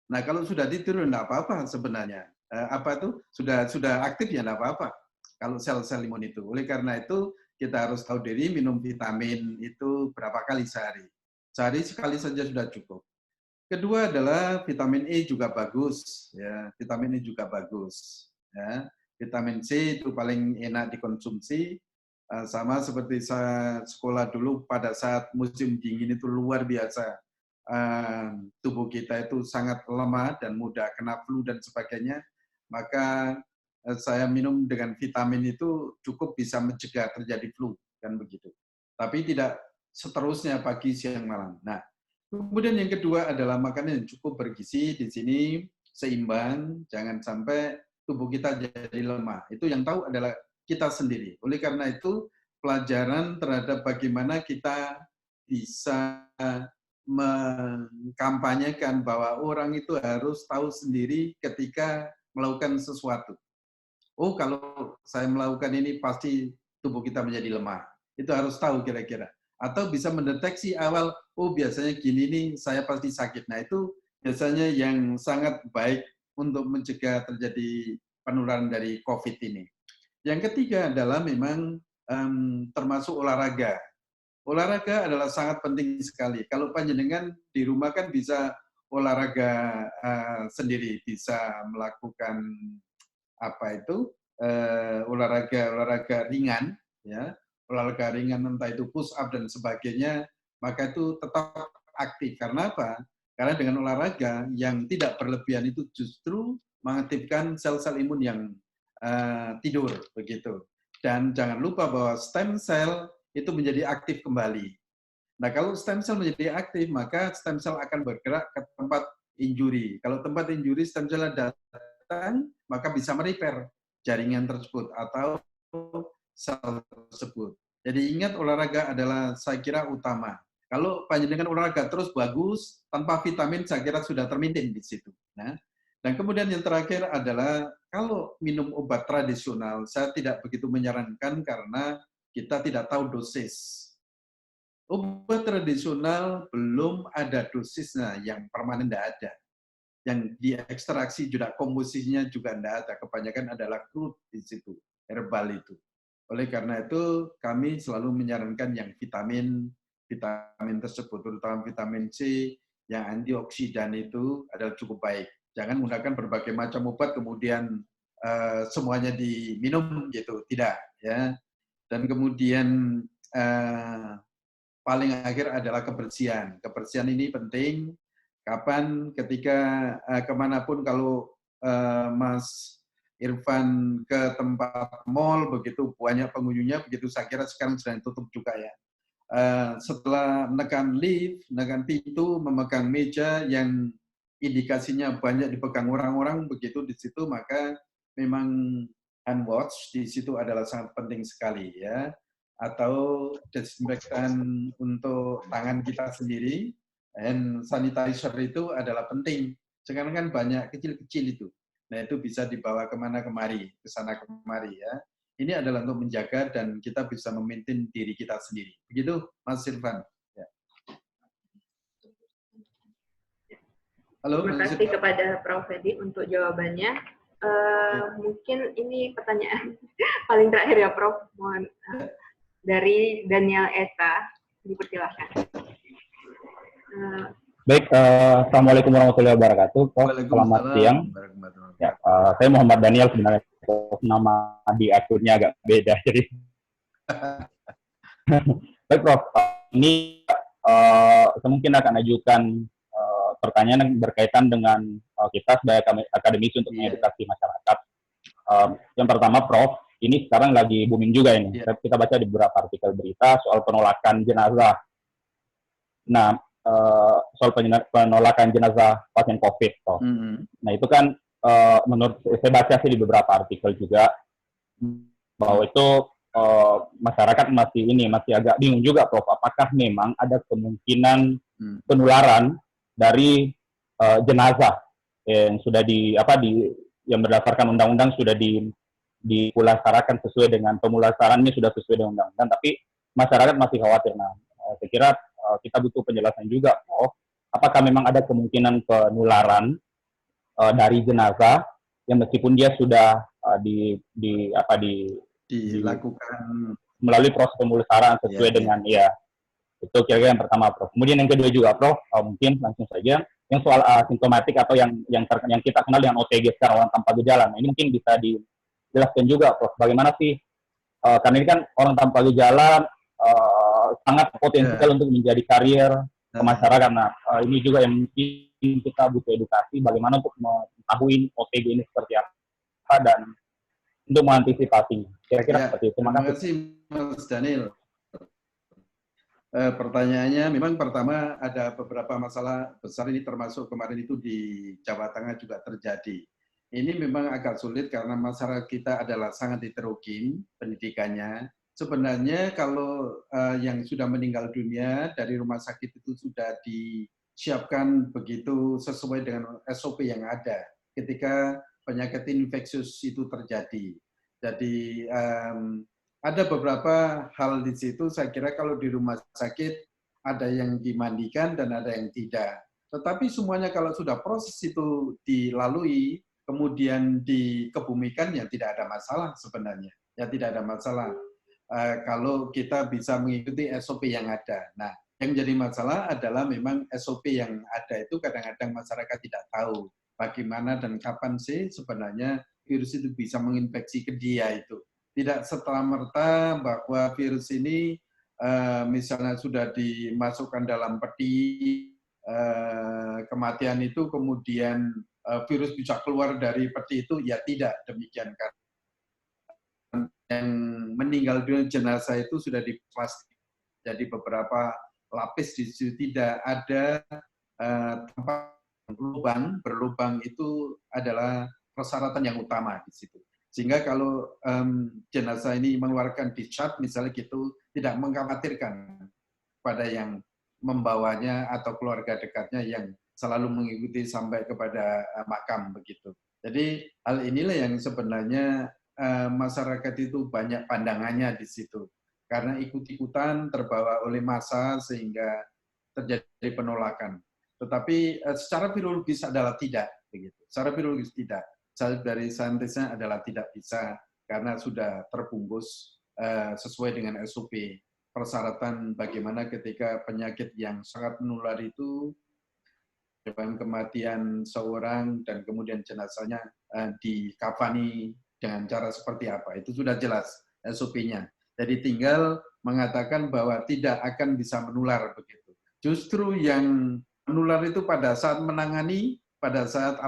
Nah, kalau sudah tidur enggak apa-apa sebenarnya. Apa itu? Sudah aktif ya enggak apa-apa. Kalau sel-sel imun itu. Oleh karena itu, kita harus tahu diri minum vitamin itu berapa kali sehari. Sehari sekali saja sudah cukup. Kedua adalah vitamin E juga bagus, ya. Vitamin E juga bagus, ya. Vitamin C itu paling enak dikonsumsi, sama seperti saya sekolah dulu pada saat musim dingin itu luar biasa. Tubuh kita itu sangat lemah dan mudah kena flu dan sebagainya, maka saya minum dengan vitamin itu cukup bisa mencegah terjadi flu, kan begitu. Tapi tidak seterusnya pagi, siang, malam. Nah, kemudian yang kedua adalah makanan yang cukup bergizi di sini, seimbang, jangan sampai tubuh kita jadi lemah. Itu yang tahu adalah kita sendiri. Oleh karena itu, pelajaran terhadap bagaimana kita bisa mengkampanyekan bahwa orang itu harus tahu sendiri ketika melakukan sesuatu. Oh, kalau saya melakukan ini pasti tubuh kita menjadi lemah. Itu harus tahu kira-kira. Atau bisa mendeteksi awal, oh biasanya gini nih, saya pasti sakit. Nah itu biasanya yang sangat baik untuk mencegah terjadi penularan dari COVID ini. Yang ketiga adalah memang termasuk olahraga. Olahraga adalah sangat penting sekali. Kalau panjenengan di rumah kan bisa olahraga sendiri, bisa melakukan apa itu olahraga ringan, ya. Olahraga ringan entah itu push up dan sebagainya, maka itu tetap aktif. Karena apa? Karena dengan olahraga yang tidak berlebihan itu justru mengaktifkan sel-sel imun yang tidur, begitu. Dan jangan lupa bahwa stem cell itu menjadi aktif kembali. Nah, kalau stem cell menjadi aktif, maka stem cell akan bergerak ke tempat injury. Kalau tempat injury stem cell datang, maka bisa merepair jaringan tersebut atau sel tersebut. Jadi ingat, olahraga adalah saya kira utama. Kalau panjenengan olahraga terus bagus, tanpa vitamin saya kira sudah termaintain di situ. Nah, dan kemudian yang terakhir adalah kalau minum obat tradisional, saya tidak begitu menyarankan karena kita tidak tahu dosis. Obat tradisional belum ada dosisnya, yang permanen tidak ada. Yang diekstraksi juga komposisinya juga tidak ada. Kebanyakan adalah crude di situ, herbal itu. Oleh karena itu, kami selalu menyarankan yang vitamin tersebut, terutama vitamin C, yang antioksidan itu adalah cukup baik. Jangan menggunakan berbagai macam obat, kemudian semuanya diminum, gitu. Tidak. Ya. Dan kemudian paling akhir adalah kebersihan. Kebersihan ini penting. Kapan, ketika kemanapun, kalau Mas Irfan ke tempat mall, begitu banyak pengunjungnya, begitu saya kira sekarang sedang tutup juga ya. Setelah menekan lift, menekan pintu, memegang meja yang indikasinya banyak dipegang orang-orang, begitu di situ, maka memang hand wash di situ adalah sangat penting sekali ya. Atau desinfektan untuk tangan kita sendiri, hand sanitizer itu adalah penting. Sekarang kan banyak kecil-kecil itu. Nah, itu bisa dibawa kemana kemari, ke sana kemari ya. Ini adalah untuk menjaga dan kita bisa memaintain diri kita sendiri. Begitu, Mas Irfan. Ya. Halo, terima kasih kepada Prof. Edi untuk jawabannya. Mungkin ini pertanyaan paling terakhir ya, Prof. Mohon dari Daniel Esa, dipersilakan. Baik, Assalamualaikum warahmatullahi wabarakatuh. Prof, selamat siang. Ya, saya Muhammad Daniel, sebenarnya nama di akunnya agak beda, jadi. Baik, Prof, ini saya mungkin akan ajukan pertanyaan yang berkaitan dengan kita sebagai akademisi untuk mengedukasi masyarakat. Yang pertama, Prof, ini sekarang lagi booming juga ini. Kita baca di beberapa artikel berita soal penolakan jenazah. Nah, soal penolakan jenazah pasien COVID, Prof. Nah, itu kan menurut saya baca sih di beberapa artikel juga bahwa itu masyarakat masih agak bingung juga, Prof. Apakah memang ada kemungkinan penularan dari jenazah yang sudah yang berdasarkan undang-undang sudah dipulasarakan sesuai dengan pemulasarannya sudah sesuai dengan undang-undang, tapi masyarakat masih khawatir. Nah, saya kira kita butuh penjelasan juga, Prof. Apakah memang ada kemungkinan penularan dari jenazah yang meskipun dia sudah dilakukan melalui proses pemulasaran sesuai dengan itu kira-kira yang pertama, Prof. Kemudian yang kedua juga, Prof, mungkin langsung saja yang soal asimptomatik atau yang kita kenal dengan OTG sekarang, orang tanpa gejala. Nah, ini mungkin bisa dijelaskan juga, Prof. Bagaimana sih karena ini kan orang tanpa gejala sangat potensial untuk menjadi karier ke masyarakat. Nah, ini juga yang mungkin kita butuh edukasi bagaimana untuk mengetahui OTG ini seperti apa dan untuk mengantisipasinya. Kira-kira seperti itu. Terima kasih, Mas Daniel. Pertanyaannya, memang pertama ada beberapa masalah besar ini, termasuk kemarin itu di Jawa Tengah juga terjadi. Ini memang agak sulit karena masyarakat kita adalah sangat heterogen pendidikannya. Sebenarnya kalau yang sudah meninggal dunia dari rumah sakit itu sudah disiapkan begitu sesuai dengan SOP yang ada ketika penyakit infeksius itu terjadi. Jadi ada beberapa hal di situ, saya kira kalau di rumah sakit ada yang dimandikan dan ada yang tidak. Tetapi semuanya kalau sudah proses itu dilalui, kemudian dikebumikan, ya tidak ada masalah sebenarnya. Ya tidak ada masalah kalau kita bisa mengikuti SOP yang ada. Nah, yang jadi masalah adalah memang SOP yang ada itu kadang-kadang masyarakat tidak tahu bagaimana dan kapan sih sebenarnya virus itu bisa menginfeksi ke dia itu. Tidak serta-merta bahwa virus ini misalnya sudah dimasukkan dalam peti kematian itu, kemudian virus bisa keluar dari peti itu, ya tidak demikian. Karena yang meninggal dunia jenazah itu sudah diplastik. Jadi beberapa lapis di situ, tidak ada tempat berlubang itu adalah persyaratan yang utama di situ. Sehingga kalau jenazah ini mengeluarkan discharge, misalnya gitu, tidak mengkhawatirkan pada yang membawanya atau keluarga dekatnya yang selalu mengikuti sampai kepada makam begitu. Jadi hal inilah yang sebenarnya masyarakat itu banyak pandangannya di situ. Karena ikut-ikutan terbawa oleh massa sehingga terjadi penolakan. Tetapi secara virologis adalah tidak begitu. Secara virologis tidak. Dari saintisnya adalah tidak bisa karena sudah terbungkus sesuai dengan SOP persyaratan bagaimana ketika penyakit yang sangat menular itu dengan kematian seorang dan kemudian jenazahnya dikafani dengan cara seperti apa, itu sudah jelas SOP-nya. Jadi tinggal mengatakan bahwa tidak akan bisa menular begitu. Justru yang menular itu pada saat menangani, pada saat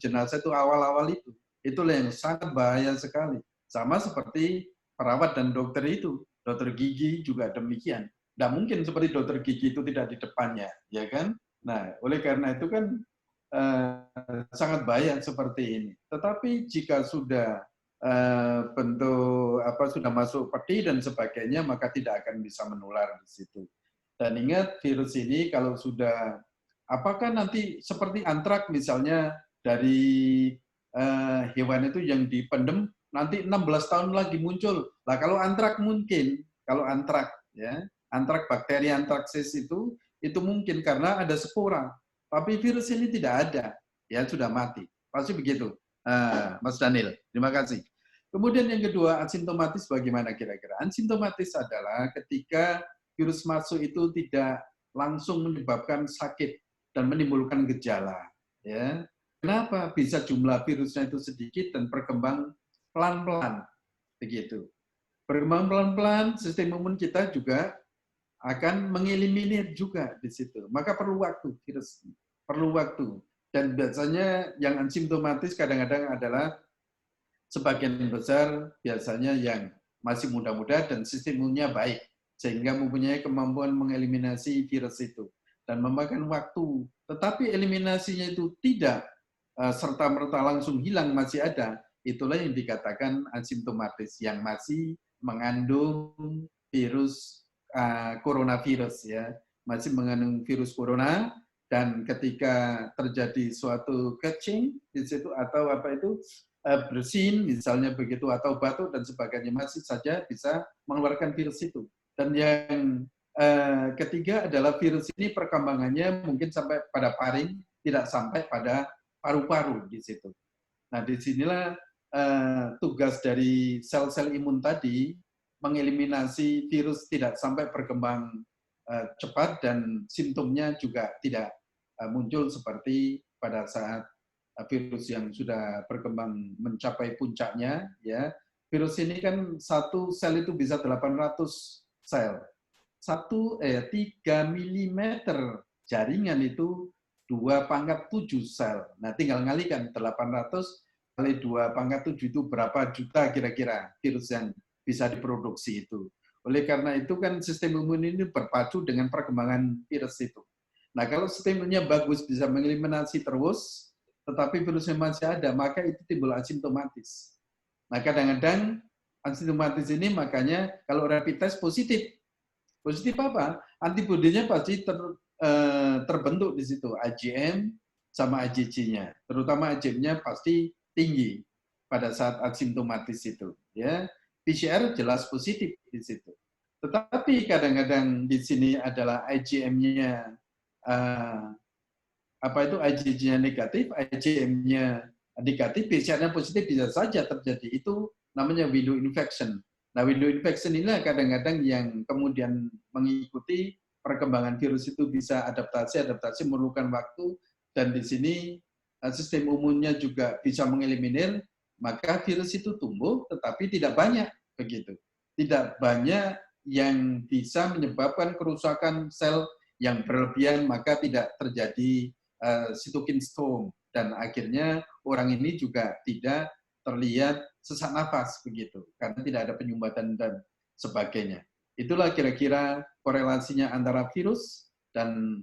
jenazah itu awal-awal itu. Itulah yang sangat bahaya sekali. Sama seperti perawat dan dokter itu. Dokter gigi juga demikian. Tidak mungkin seperti dokter gigi itu tidak di depannya, ya kan? Nah, oleh karena itu kan sangat bahaya seperti ini. Tetapi jika sudah sudah masuk peti dan sebagainya, maka tidak akan bisa menular di situ. Dan ingat, virus ini kalau sudah apakah nanti seperti antrak misalnya dari hewan itu yang dipendem nanti 16 tahun lagi muncul. Lah kalau antrak mungkin, kalau antrak ya, antrak bakteri antraksis itu mungkin karena ada spora. Tapi virus ini tidak ada, ya sudah mati. Pasti begitu. Mas Daniel. Terima kasih. Kemudian yang kedua, asimptomatis bagaimana kira-kira? Asimptomatis adalah ketika virus masuk itu tidak langsung menyebabkan sakit dan menimbulkan gejala. Ya. Kenapa? Bisa jumlah virusnya itu sedikit dan berkembang pelan-pelan. Begitu. Berkembang pelan-pelan, sistem imun kita juga akan mengeliminir juga di situ. Maka perlu waktu, virus perlu waktu. Dan biasanya yang asimptomatis kadang-kadang adalah sebagian besar biasanya yang masih muda-muda dan sistem imunnya baik, sehingga mempunyai kemampuan mengeliminasi virus itu dan memakan waktu. Tetapi eliminasinya itu tidak serta-merta langsung hilang, masih ada. Itulah yang dikatakan asimptomatis, yang masih mengandung virus coronavirus, ya, masih mengandung virus corona. Dan ketika terjadi suatu catching di situ atau bersin misalnya begitu atau batuk dan sebagainya, masih saja bisa mengeluarkan virus itu. Dan yang ketiga adalah virus ini perkembangannya mungkin sampai pada paring, tidak sampai pada paru-paru di situ. Nah, disinilah tugas dari sel-sel imun tadi mengeliminasi virus tidak sampai berkembang cepat dan simptomnya juga tidak muncul seperti pada saat virus yang sudah berkembang mencapai puncaknya. Ya, virus ini kan satu sel itu bisa 800 sel. 3 mm jaringan itu 2/7 sel. Nah, tinggal ngalikan 800 kali 2/7 itu berapa juta kira-kira virus yang bisa diproduksi itu. Oleh karena itu kan sistem imun ini berpacu dengan perkembangan virus itu. Nah, kalau sistem imunnya bagus bisa mengeliminasi terus, tetapi virusnya masih ada, maka itu timbul asimptomatis. Nah, kadang-kadang asimptomatis ini makanya kalau rapid test positif. Positif apa? Antibodinya pasti terbentuk di situ, IgM sama IgG-nya. Terutama IgM-nya pasti tinggi pada saat asimptomatis itu, ya. PCR jelas positif di situ. Tetapi kadang-kadang di sini adalah IgM-nya IgG-nya negatif, IgM-nya negatif, PCR-nya positif, bisa saja terjadi. Itu namanya window infection. Nah, window infection inilah kadang-kadang yang kemudian mengikuti perkembangan virus itu bisa adaptasi memerlukan waktu, dan di sini sistem imunnya juga bisa mengeliminir, maka virus itu tumbuh tetapi tidak banyak begitu. Tidak banyak yang bisa menyebabkan kerusakan sel yang berlebihan, maka tidak terjadi cytokine storm dan akhirnya orang ini juga tidak terlihat sesak nafas begitu karena tidak ada penyumbatan dan sebagainya. Itulah kira-kira korelasinya antara virus dan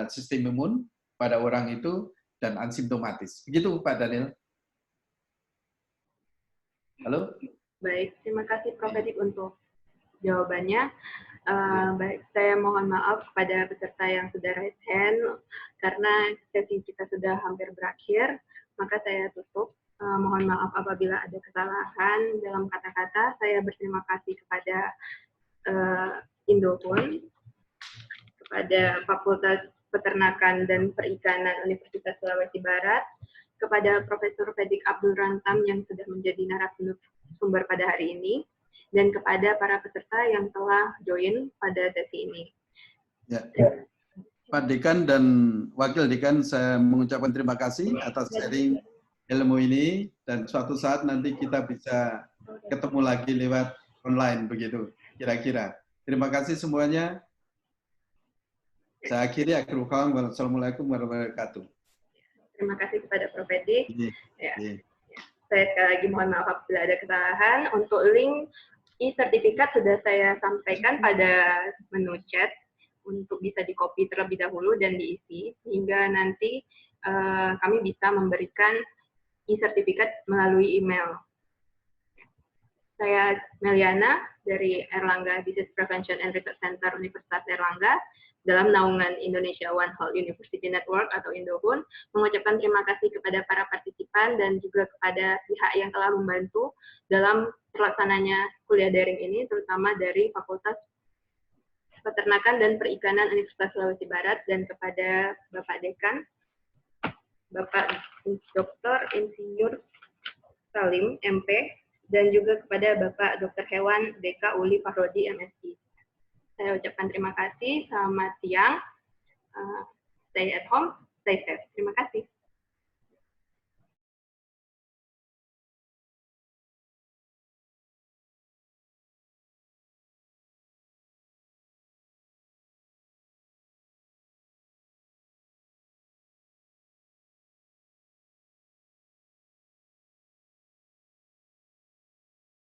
sistem imun pada orang itu dan asimptomatis. Begitu Pak Daniel. Halo? Baik, terima kasih Prof. Edik untuk jawabannya. Baik, saya mohon maaf kepada peserta yang sudah raise hand karena sesi kita sudah hampir berakhir, maka saya tutup. Mohon maaf apabila ada kesalahan dalam kata-kata. Saya berterima kasih kepada Indohun, kepada Fakultas Peternakan dan Perikanan Universitas Sulawesi Barat, kepada Profesor Fedik Abdul Rantam yang sudah menjadi narasumber pada hari ini, dan kepada para peserta yang telah join pada sesi ini. Ya. Pak Dekan dan Wakil Dekan, saya mengucapkan terima kasih atas sharing ilmu ini, dan suatu saat nanti kita bisa ketemu lagi lewat online begitu kira-kira. Terima kasih semuanya. Saya akhiri, akhirul kalam. Wassalamualaikum warahmatullahi wabarakatuh. Terima kasih kepada Prof. Edik. Ya. Saya sekali lagi mohon maaf apabila ada kesalahan. Untuk link e-sertifikat sudah saya sampaikan pada menu chat untuk bisa di-copy terlebih dahulu dan diisi, sehingga nanti kami bisa memberikan e-sertifikat melalui email. Saya Meliana dari Erlangga Disease Prevention and Research Center Universitas Erlangga dalam naungan Indonesia One Health University Network atau Indohun, mengucapkan terima kasih kepada para partisipan dan juga kepada pihak yang telah membantu dalam terlaksananya kuliah daring ini, terutama dari Fakultas Peternakan dan Perikanan Universitas Sulawesi Barat, dan kepada Bapak Dekan, Bapak Dr. Insinyur Salim, MP, dan juga kepada Bapak Dr. Hewan BK Uli Fahrodi, MSI. Saya ucapkan terima kasih, selamat siang, stay at home, stay safe. Terima kasih.